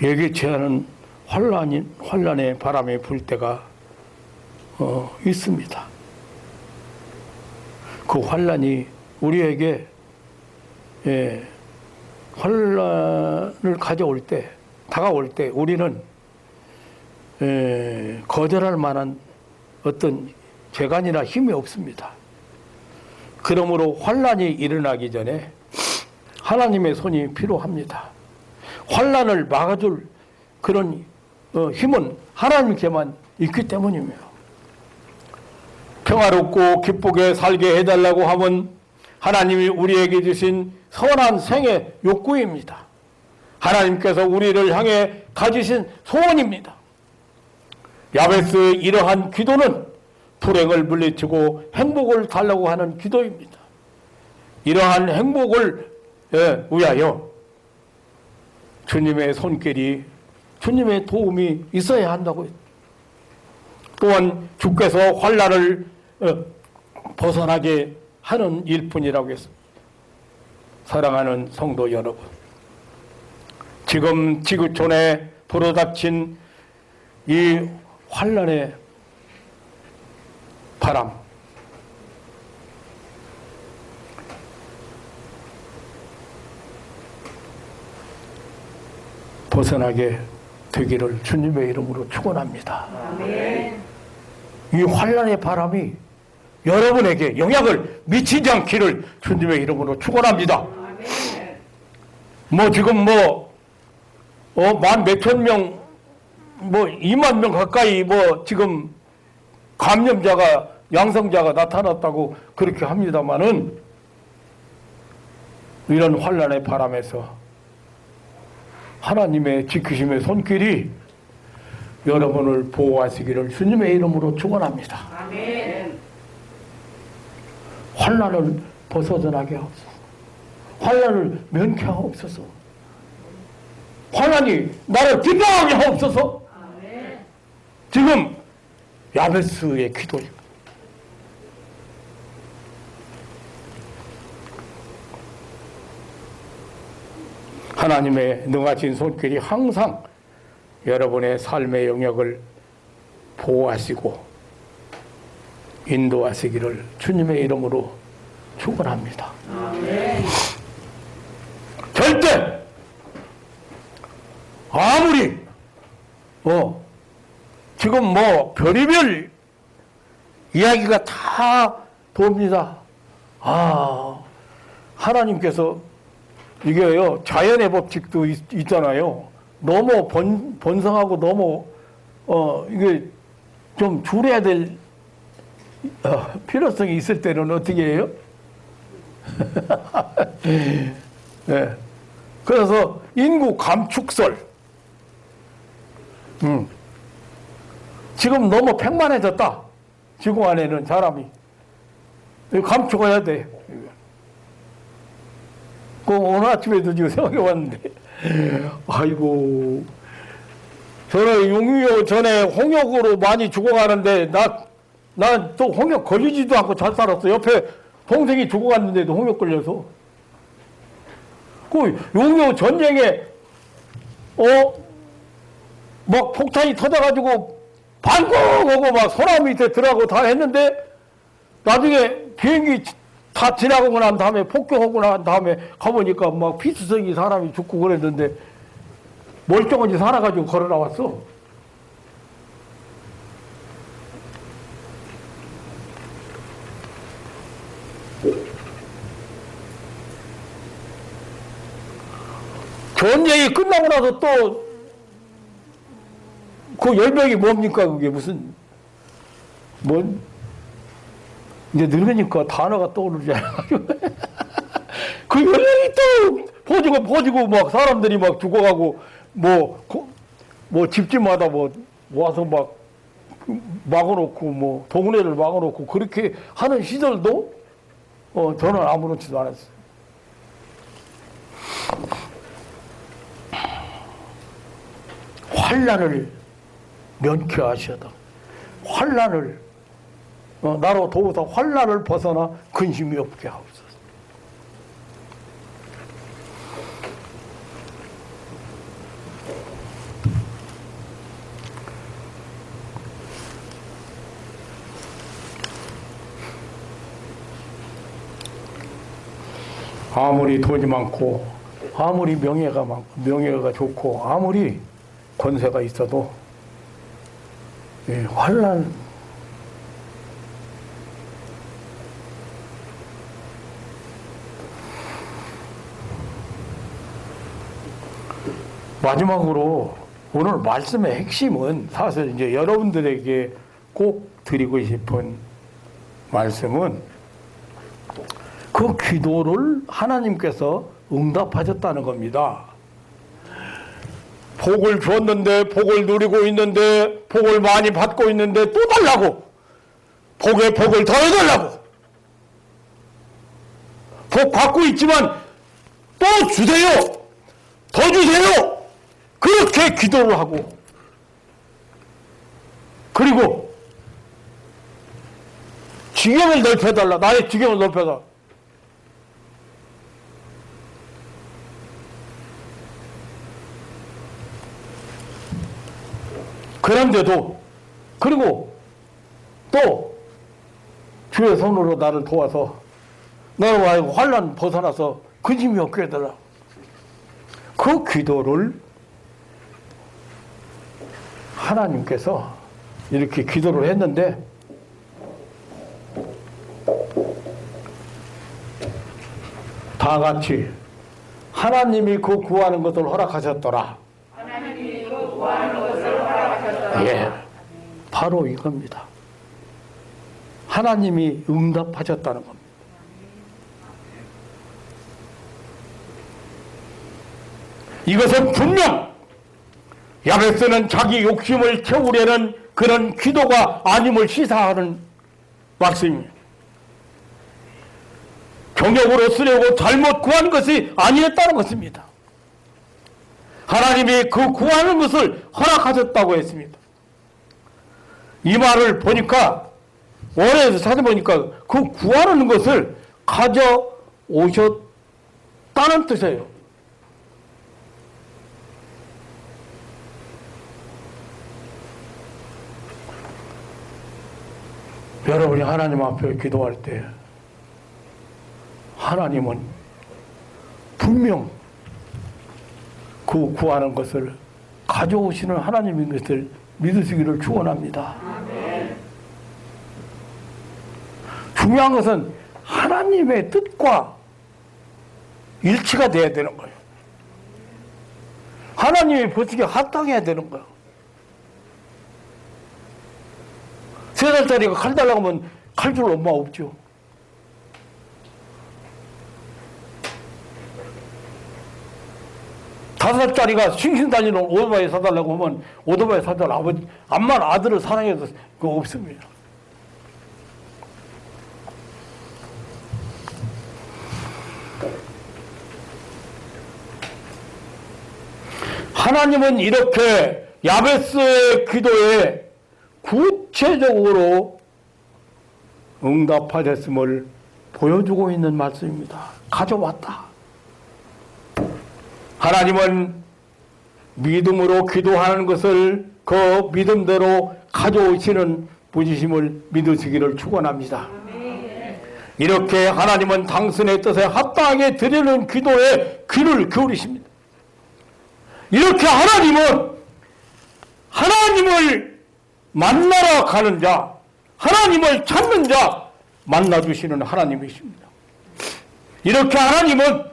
예기치 않은 환난의 바람이 불 때가 있습니다. 그 환난이 우리에게 환난을 가져올 때, 다가올 때 우리는 거절할 만한 어떤 재간이나 힘이 없습니다. 그러므로 환난이 일어나기 전에 하나님의 손이 필요합니다. 환난을 막아줄 그런 힘은 하나님께만 있기 때문입니다. 평화롭고 기쁘게 살게 해달라고 하면 하나님이 우리에게 주신 선한 생의 욕구입니다. 하나님께서 우리를 향해 가지신 소원입니다. 야베스의 이러한 기도는 불행을 물리치고 행복을 달라고 하는 기도입니다. 이러한 행복을 위하여 주님의 손길이 주님의 도움이 있어야 한다고 했습니다. 또한 주께서 환난을 벗어나게 하는 일뿐이라고 했습니다. 사랑하는 성도 여러분, 지금 지구촌에 불어닥친 이 환난의 바람, 벗어나게 되기를 주님의 이름으로 축원합니다. 아멘. 이 환난의 바람이 여러분에게 영향을 미치지 않기를 주님의 이름으로 축원합니다. 뭐 지금 만 몇천 명, 2만 명 가까이 지금 감염자가 양성자가 나타났다고 그렇게 합니다만은 이런 환난의 바람에서 하나님의 지키심의 손길이 여러분을 보호하시기를 주님의 이름으로 축원합니다. 아멘. 환난을 벗어나게 하옵소서. 환난을 면케하옵소서. 환난이 나를 기뻐하게 하옵소서. 아멘. 지금 야베스의 기도입니다. 하나님의 능하신 손길이 항상 여러분의 삶의 영역을 보호하시고 인도하시기를 주님의 이름으로 축원합니다. 절대 아무리 지금 뭐 별의별 이야기가 다 돕니다. 하나님께서 이게요 자연의 법칙도 있잖아요. 너무 번성하고 너무 이게 좀 줄여야 될 필요성이 있을 때는 어떻게 해요? 네. 그래서 인구 감축설. 지금 너무 팽만해졌다. 지구 안에는 사람이 감축해야 돼. 오늘 아침에도 지금 생각해 왔는데, 아이고, 저는 6.25 전에 홍역으로 많이 죽어가는데, 난 또 홍역 걸리지도 않고 잘 살았어. 옆에 동생이 죽어갔는데도 홍역 걸려서. 그 6.25 전쟁에, 막 폭탄이 터져가지고, 반공하고 막 소나무 밑에 들어가고 다 했는데, 나중에 비행기 다 지나가고 난 다음에 폭격하고 난 다음에 가보니까 막 피투성이 사람이 죽고 그랬는데 멀쩡하게 살아가지고 걸어 나왔어. 전쟁이 끝나고 나서 또 그 열병이 뭡니까? 그게 무슨 이제 늙으니까 단어가 떠오르잖아요. 그 열병이 또 퍼지고 막 사람들이 막 죽어가고 뭐 집집마다 뭐 와서 막 막아놓고 뭐 동네를 막아놓고 그렇게 하는 시절도 저는 아무렇지도 않았어요. 환난을 면케하셔다. 환난을 나로 도우사 환난을 벗어나 근심이 없게 하옵소서. 아무리 돈이 많고 아무리 명예가 좋고 아무리 권세가 있어도 환난 마지막으로 오늘 말씀의 핵심은 사실 이제 여러분들에게 꼭 드리고 싶은 말씀은 그 기도를 하나님께서 응답하셨다는 겁니다. 복을 줬는데 복을 누리고 있는데 복을 많이 받고 있는데 또 달라고 복에 복을 더해달라고 복 받고 있지만 또 주세요 더 주세요 그렇게 기도를 하고 그리고 지경을 넓혀달라 나의 지경을 넓혀달라 그런데도 그리고 또 주의 손으로 나를 도와서 나를 환난 벗어나서 근심이 없게 해달라 그 기도를 하나님께서 이렇게 기도를 했는데 다 같이 하나님이 그 구하는 것을 허락하셨더라. 하나님이 그 구하는 것을 허락하셨더라. 예, 바로 이겁니다. 하나님이 응답하셨다는 겁니다. 이것은 분명 야베스는 자기 욕심을 채우려는 그런 기도가 아님을 시사하는 말씀입니다. 경역으로 쓰려고 잘못 구한 것이 아니었다는 것입니다. 하나님이 그 구하는 것을 허락하셨다고 했습니다. 이 말을 보니까 원어에서 찾아보니까 그 구하는 것을 가져오셨다는 뜻이에요. 여러분이 하나님 앞에 기도할 때 하나님은 분명 그 구하는 것을 가져오시는 하나님인 것을 믿으시기를 축원합니다. 중요한 것은 하나님의 뜻과 일치가 돼야 되는 거예요. 하나님의 법칙에 합당해야 되는 거예요. 3살짜리가 칼 달라고 하면 칼 줄 엄마 없죠. 다섯 살짜리가 싱싱 다니는 오토바이 사달라고 하면 오토바이 사달 아버지, 암만 아들을 사랑해도 그거 없습니다. 하나님은 이렇게 야베스의 기도에 구체적으로 응답하셨음을 보여주고 있는 말씀입니다. 가져왔다. 하나님은 믿음으로 기도하는 것을 그 믿음대로 가져오시는 분이심을 믿으시기를 축원합니다. 이렇게 하나님은 당신의 뜻에 합당하게 드리는 기도에 귀를 기울이십니다. 이렇게 하나님을 만나러 가는 자, 하나님을 찾는 자 만나주시는 하나님이십니다. 이렇게 하나님은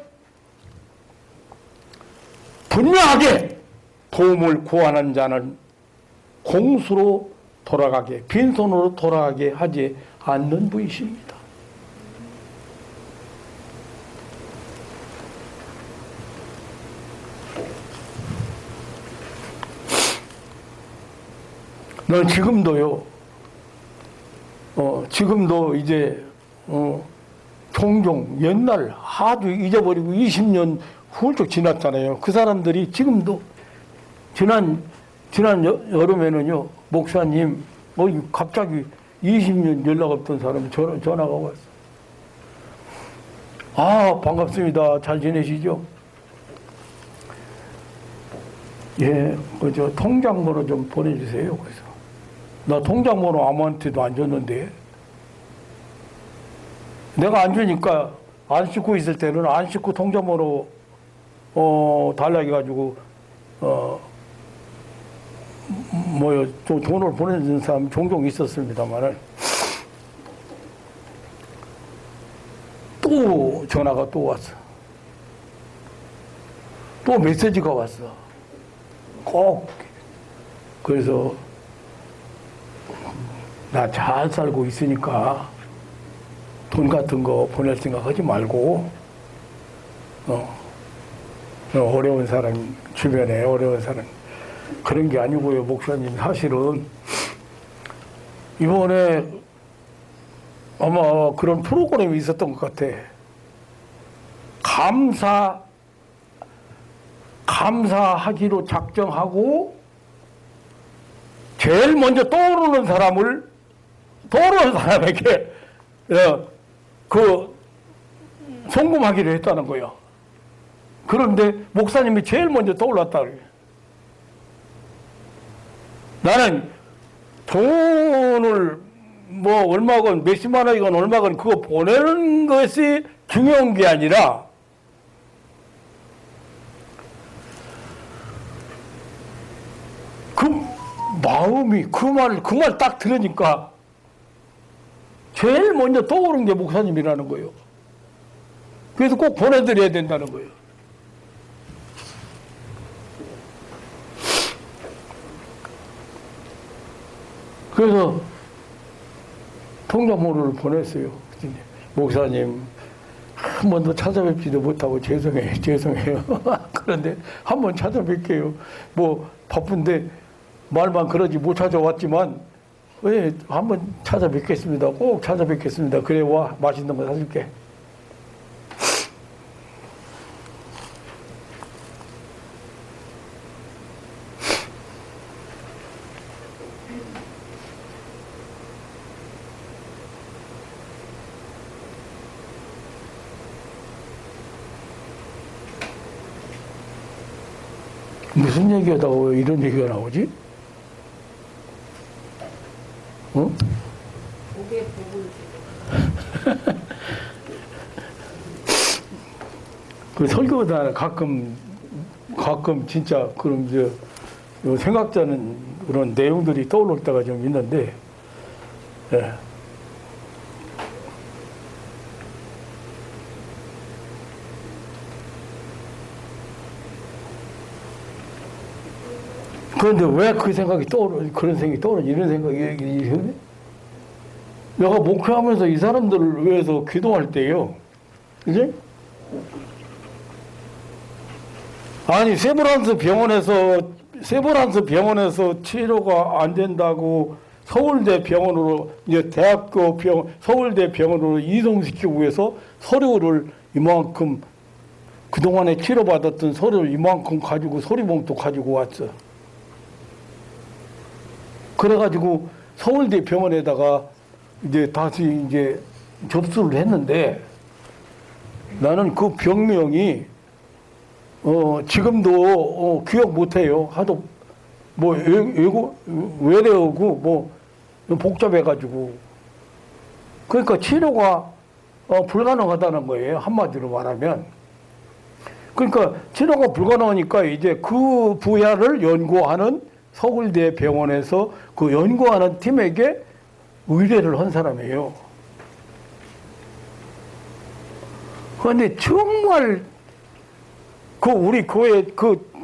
분명하게 도움을 구하는 자는 공수로 돌아가게, 빈손으로 돌아가게 하지 않는 분이십니다. 넌 지금도요, 지금도 이제, 종종 옛날 아주 잊어버리고 20년 훌쩍 지났잖아요. 그 사람들이 지금도 지난 여름에는요, 목사님, 갑자기 20년 연락 없던 사람 전화가 왔어. 아, 반갑습니다. 잘 지내시죠? 예, 저 통장번호 좀 보내주세요. 그래서 나 통장번호 아무한테도 안 줬는데, 내가 안 주니까 안 씻고 있을 때는 안 씻고 통장번호 달라 해가지고 좀 돈을 보내주는 사람 종종 있었습니다만은, 또 전화가 또 왔어. 또 메시지가 왔어. 꼭. 그래서 나 잘 살고 있으니까 돈 같은 거 보낼 생각 하지 말고, 어려운 사람, 주변에 어려운 사람, 그런 게 아니고요. 목사님, 사실은 이번에 아마 그런 프로그램이 있었던 것 같아. 감사하기로 작정하고 제일 먼저 떠오르는 사람에게 송금하기로 했다는 거예요. 그런데 목사님이 제일 먼저 떠올랐다 그래요. 나는 돈을 얼마건 몇십만 원이건 얼마건 그거 보내는 것이 중요한 게 아니라, 그 마음이 그 말 딱 들으니까 제일 먼저 떠오른 게 목사님이라는 거예요. 그래서 꼭 보내드려야 된다는 거예요. 그래서 통장번호를 보냈어요. 목사님, 한 번도 찾아뵙지도 못하고 죄송해요. 그런데 한 번 찾아뵐게요. 바쁜데 말만 그러지 못 찾아왔지만, 왜 한번 찾아뵙겠습니다. 꼭 찾아뵙겠습니다. 그래 와, 맛있는 거 사줄게. 무슨 얘기하다가 왜 이런 얘기가 나오지? 응? 목에 복을 주고. 그 설교다 가끔 진짜 그런 생각자는 그런 내용들이 떠오를 때가 좀 있는데, 예. 그런데 왜 그 생각이 그런 생각이 떠오르지? 이런 생각이, 내가 목회하면서 이 사람들을 위해서 기도할 때요. 그지? 아니, 세브란스 병원에서 치료가 안 된다고 서울대 병원으로, 이제 대학교 서울대 병원으로 이동시키기 위해서 서류를 이만큼, 그동안에 치료받았던 서류를 이만큼 가지고 서리봉투 가지고 왔어. 그래가지고 서울대 병원에다가 이제 다시 이제 접수를 했는데, 나는 그 병명이 지금도 기억 못해요. 하도 외래어고 복잡해가지고. 그러니까 치료가 불가능하다는 거예요. 한마디로 말하면. 그러니까 치료가 불가능하니까 이제 그 분야를 연구하는 서울대 병원에서 그 연구하는 팀에게 의뢰를 한 사람이에요. 그런데 정말 우리 교회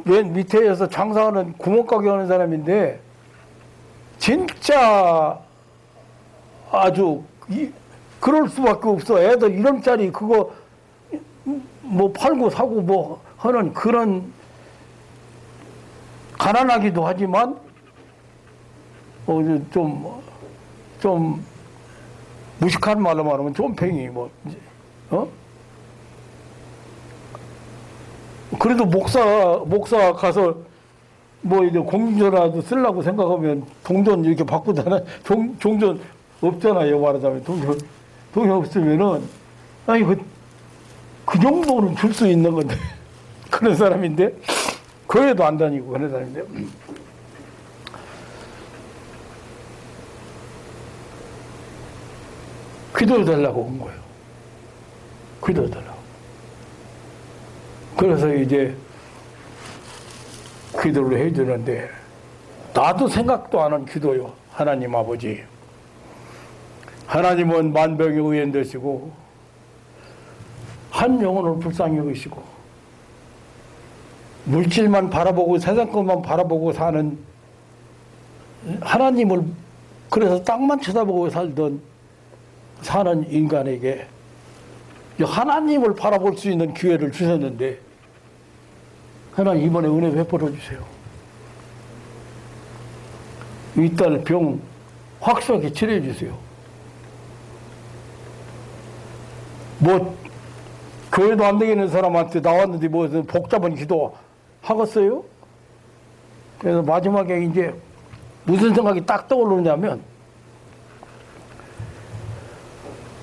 맨 밑에서 장사하는 구멍가게 하는 사람인데, 진짜 아주 그럴 수밖에 없어. 애들 이름짜리 그거 팔고 사고 하는 그런, 가난하기도 하지만 좀 무식한 말로 말하면 좀팽이 그래도 목사 가서 이제 공전이라도 쓰려고 생각하면 동전 이렇게 바꾸잖아. 종전 없잖아요. 말하자면 동전 없으면은, 아니 그 정도는 줄 수 있는 건데 그런 사람인데, 교회도 안 다니고 그런 사람인데, 기도해달라고 온 거예요. 기도해달라고. 그래서 이제 기도를 해주는데, 나도 생각도 안 한 기도요. 하나님 아버지, 하나님은 만병의 의인 되시고 한 영혼을 불쌍히 여기시고 물질만 바라보고 세상 것만 바라보고 사는 하나님을, 그래서 땅만 쳐다보고 사는 인간에게 하나님을 바라볼 수 있는 기회를 주셨는데, 하나님 이번에 은혜 베풀어 주세요. 이 딸 병 확실하게 치료해 주세요. 교회도 안 되겠는 사람한테 나왔는데 무슨 복잡한 기도 하겠어요? 그래서 마지막에 이제 무슨 생각이 딱 떠오르냐면,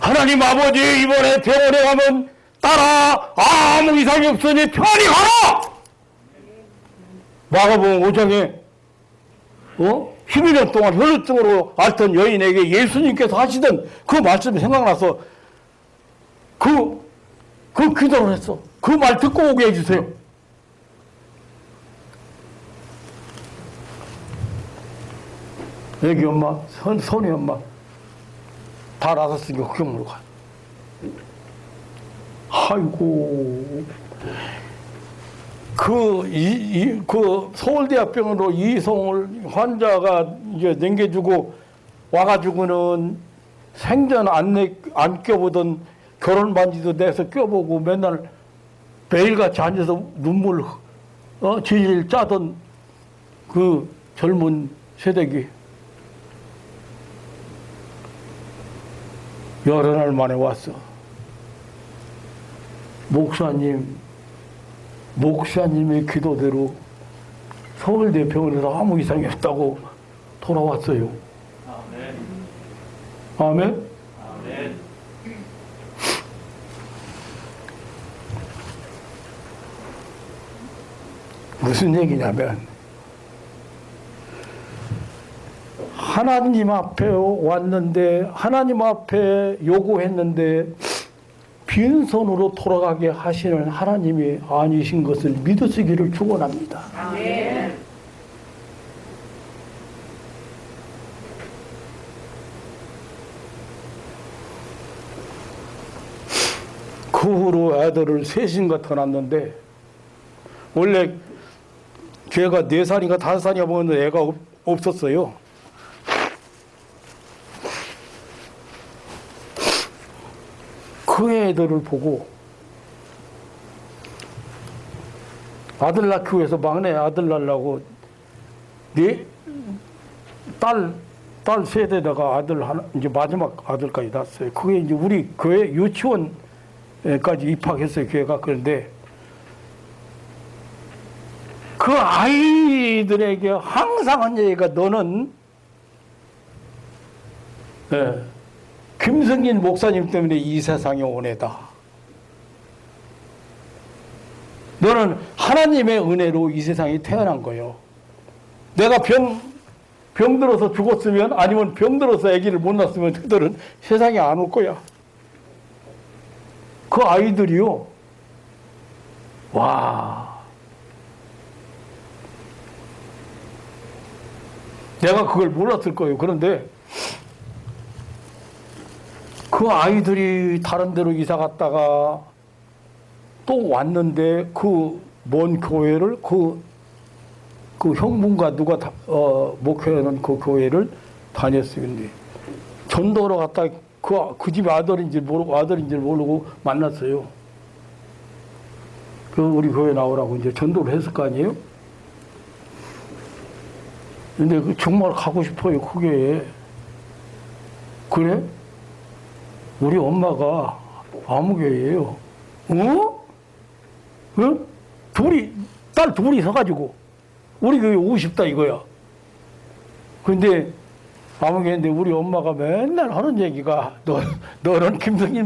하나님 아버지, 이번에 병원에 가면 딸아 아무 이상이 없으니 편히 가라! 마가복음 5장에 12년 동안 혈루증으로 앓던 여인에게 예수님께서 하시던 그 말씀이 생각나서 그 기도를 했어. 그 말 듣고 오게 해주세요. 애기 엄마, 선희 엄마 다 나섰으니까 구경으로 가. 아이고, 그 서울대학병원으로 이송을 환자가 이제 남겨주고 와가지고는 생전 안 껴보던 결혼 반지도 내서 껴보고 맨날 매일같이 앉아서 눈물 질질 짜던 그 젊은 새댁이 여러 날 만에 왔어. 목사님의 기도대로 서울대 병원에서 아무 이상이 없다고 돌아왔어요. 아멘. 아멘? 아멘. 무슨 얘기냐면, 하나님 앞에 왔는데 하나님 앞에 요구했는데 빈손으로 돌아가게 하시는 하나님이 아니신 것을 믿으시기를 축원합니다. 아멘. 그 후로 애들을 셋인가 더 낳았는데 원래 걔가 4살인가 5살인가 먹었는데 애가 없었어요. 그 애들을 보고 아들 낳기 위해서 막내 아들 낳으려고 딸 셋에다가 아들 하나, 이제 마지막 아들까지 낳았어요. 그게 이제 우리 교회 유치원까지 입학했어요, 교회가. 그런데 그 아이들에게 항상 한 얘기가 너는 김성진 목사님 때문에 이 세상에 온 애다. 너는 하나님의 은혜로 이 세상에 태어난 거예요. 내가 병들어서 죽었으면 아니면 병들어서 아기를 못 낳았으면 그들은 세상에 안 올 거야. 그 아이들이요. 와. 내가 그걸 몰랐을 거예요. 그런데 그 아이들이 다른 데로 이사 갔다가 또 왔는데 그 먼 교회를 그 형분과 누가 목회하는 그 교회를 다녔어요. 근데 전도로 갔다 그 집 아들인지 모르고 만났어요. 그 우리 교회 나오라고 이제 전도를 했을 거 아니에요? 근데 정말 가고 싶어요, 그 교회에. 그래? 우리 엄마가 아무개예요. 어? 어? 딸 둘이 서가지고 우리 교회 오고 싶다 이거야. 근데 아무개인데 우리 엄마가 맨날 하는 얘기가 너는 김성진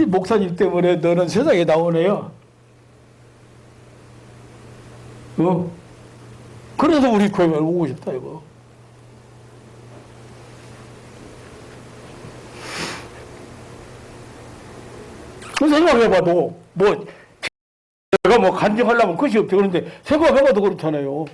목사님 때문에 너는 세상에 나온 애야. 어? 그래서 우리 교회에 오고 싶다 이거. 생각해봐도 내가 간증하려면 끝이 없죠. 그런데 생각해봐도 그렇잖아요.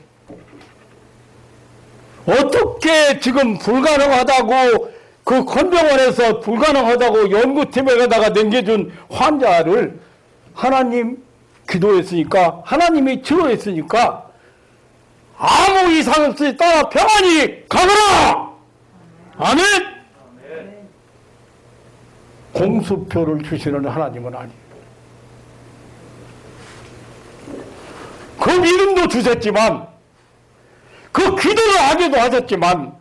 어떻게 지금 불가능하다고 그 건병원에서 불가능하다고 연구팀에다가 남겨준 환자를 하나님 기도했으니까 하나님이 치료했으니까 아무 이상 없이 따라 평안히 가거라. 아멘. 공수표를 주시는 하나님은 아니에요. 그 믿음도 주셨지만 그 기도를 하기도 하셨지만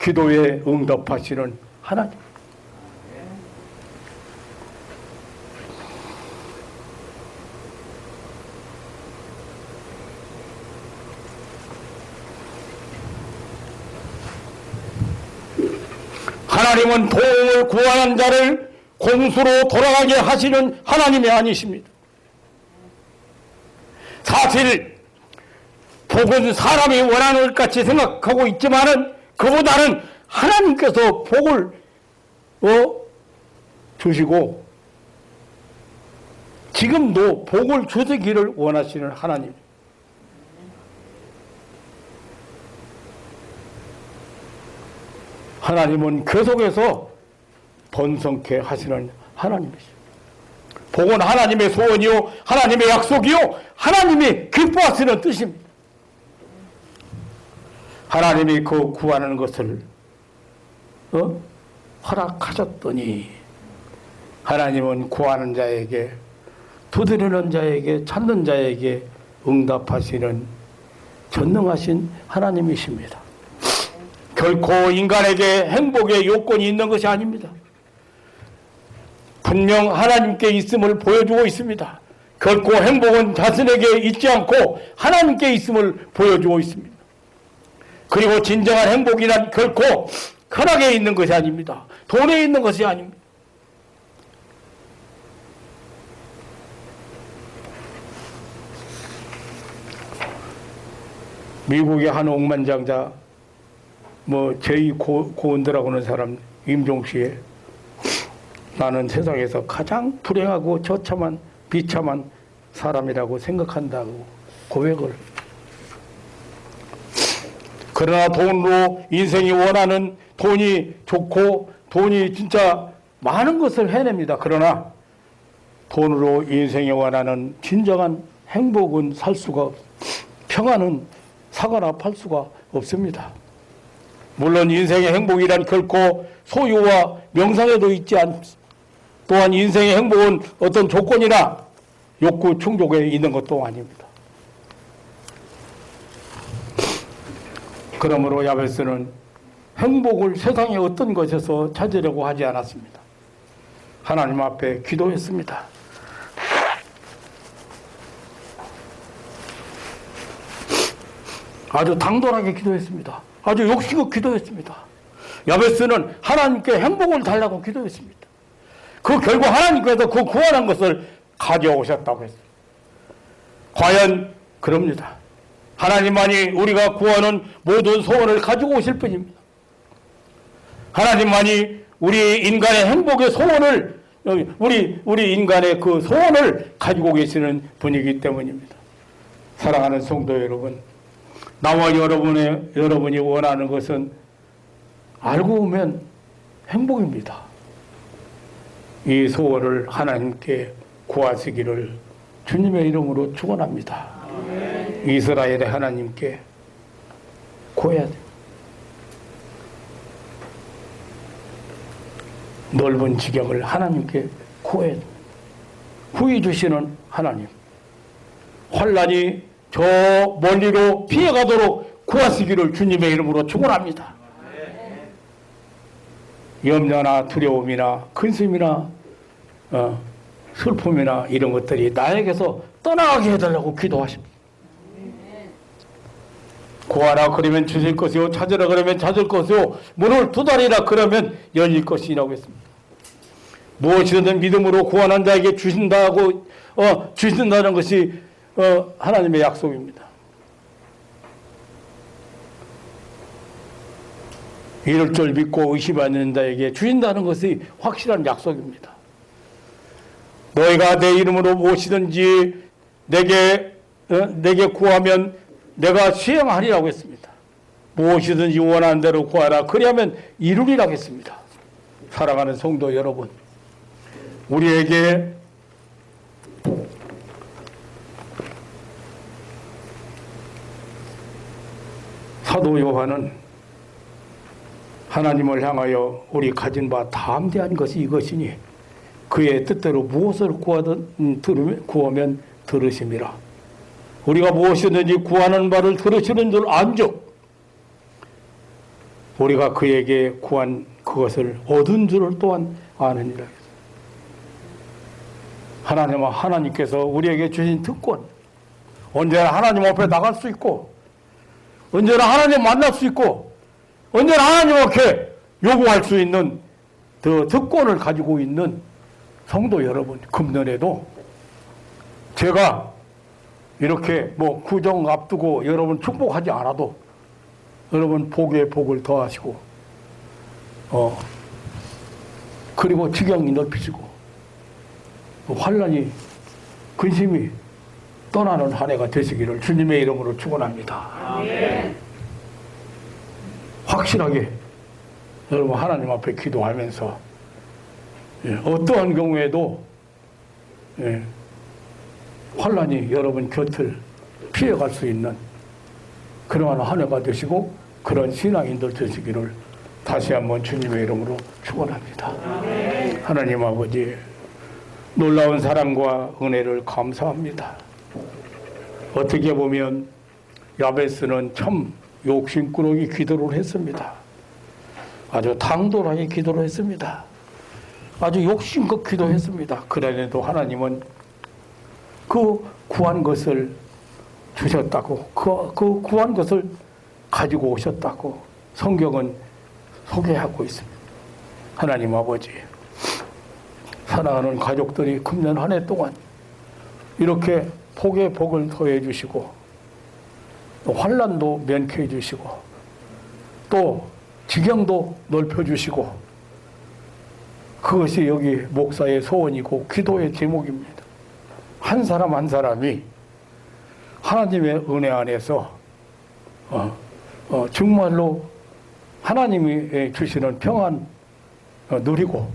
기도에 응답하시는 하나님. 하나님은 도움을 구하는 자를 공수로 돌아가게 하시는 하나님이 아니십니다. 사실 복은 사람이 원하는 것 같이 생각하고 있지만은 그보다는 하나님께서 복을 주시고 지금도 복을 주시기를 원하시는 하나님. 하나님은 계속해서 번성케 하시는 하나님이십니다. 복은 하나님의 소원이요 하나님의 약속이요 하나님이 기뻐하시는 뜻입니다. 하나님이 그 구하는 것을 허락하셨더니 하나님은 구하는 자에게 두드리는 자에게 찾는 자에게 응답하시는 전능하신 하나님이십니다. 결코 인간에게 행복의 요건이 있는 것이 아닙니다. 분명 하나님께 있음을 보여주고 있습니다. 결코 행복은 자신에게 있지 않고 하나님께 있음을 보여주고 있습니다. 그리고 진정한 행복이란 결코 쾌락에 있는 것이 아닙니다. 돈에 있는 것이 아닙니다. 미국의 한 억만장자 제2고운대라고 하는 사람 임종시에 나는 세상에서 가장 불행하고 처참한 비참한 사람이라고 생각한다고 고백을. 그러나 돈으로 인생이 원하는 돈이 좋고 돈이 진짜 많은 것을 해냅니다. 그러나 돈으로 인생이 원하는 진정한 행복은 살 수가 평안은 사거나 팔 수가 없습니다. 물론 인생의 행복이란 결코 소유와 명상에도 있지 않습니다. 또한 인생의 행복은 어떤 조건이나 욕구 충족에 있는 것도 아닙니다. 그러므로 야베스는 행복을 세상의 어떤 것에서 찾으려고 하지 않았습니다. 하나님 앞에 기도했습니다. 아주 당돌하게 기도했습니다. 아주 욕심껏 기도했습니다. 야베스는 하나님께 행복을 달라고 기도했습니다. 그 결국 하나님께서 그 구원한 것을 가져오셨다고 했습니다. 과연 그럽니다. 하나님만이 우리가 구하는 모든 소원을 가지고 오실 분입니다. 하나님만이 우리 인간의 행복의 소원을 우리 인간의 그 소원을 가지고 계시는 분이기 때문입니다. 사랑하는 성도 여러분, 나와 여러분이 원하는 것은 알고 보면 행복입니다. 이 소원을 하나님께 구하시기를 주님의 이름으로 축원합니다. 이스라엘의 하나님께 구해야 돼요. 넓은 지경을 하나님께 구해야 돼요. 후히 주시는 하나님, 환난이 저 멀리로 피해가도록 구하시기를 주님의 이름으로 축원합니다. 염려나 두려움이나 근심이나 슬픔이나 이런 것들이 나에게서 떠나가게 해달라고 기도하십니다. 구하라 그러면 주실 것이요, 찾으라 그러면 찾을 것이요, 문을 두드리라 그러면 열릴 것이라고 했습니다. 무엇이든 믿음으로 구하는 자에게 주신다고 주신다는 것이 하나님의 약속입니다. 이럴 줄 믿고 의심하는 자에게 주신다는 것이 확실한 약속입니다. 너희가 내 이름으로 무엇이든지 내게 구하면 내가 시행하리라고 했습니다. 무엇이든지 원하는 대로 구하라. 그리하면 이루리라고 했습니다. 사랑하는 성도 여러분, 우리에게 사도 요한은 하나님을 향하여 우리 가진 바 담대한 것이 이것이니 그의 뜻대로 무엇을 구하면 들으심이라. 우리가 무엇이든지 구하는 바를 들으시는 줄 안즉 우리가 그에게 구한 그것을 얻은 줄을 또한 아느니라. 하나님께서 우리에게 주신 특권, 언제나 하나님 앞에 나갈 수 있고 언제나 하나님 만날 수 있고 언제나 하나님 앞에 요구할 수 있는 그 특권을 가지고 있는 성도 여러분, 금년에도 제가 이렇게 구정 앞두고 여러분 축복하지 않아도 여러분 복에 복을 더하시고 그리고 지경이 넓히시고 환난이 근심이 떠나는 한 해가 되시기를 주님의 이름으로 축원합니다. 아멘. 확실하게 여러분 하나님 앞에 기도하면서 어떠한 경우에도 환난이 여러분 곁을 피해갈 수 있는 그러한 한 해가 되시고 그런 신앙인들 되시기를 다시 한번 주님의 이름으로 축원합니다. 아멘. 하나님 아버지, 놀라운 사랑과 은혜를 감사합니다. 어떻게 보면 야베스는 참 욕심꾸러기 기도를 했습니다. 아주 당돌하게 기도를 했습니다. 아주 욕심껏 기도했습니다. 그러나도 하나님은 그 구한 것을 주셨다고, 그 구한 것을 가지고 오셨다고 성경은 소개하고 있습니다. 하나님 아버지, 사랑하는 가족들이 금년 한 해 동안 이렇게 복에 복을 더해 주시고 또 환난도 면케해 주시고 또 지경도 넓혀주시고, 그것이 여기 목사의 소원이고 기도의 제목입니다. 한 사람 한 사람이 하나님의 은혜 안에서 정말로 하나님이 주시는 평안 누리고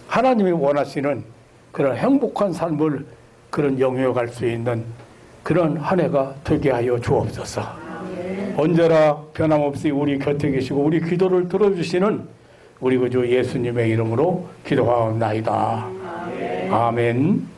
하나님이 원하시는 그런 행복한 삶을 그런 영위할 수 있는 그런 한 해가 되게 하여 주옵소서. 언제나 변함없이 우리 곁에 계시고 우리 기도를 들어주시는 우리 구주 예수님의 이름으로 기도하옵나이다. 아멘.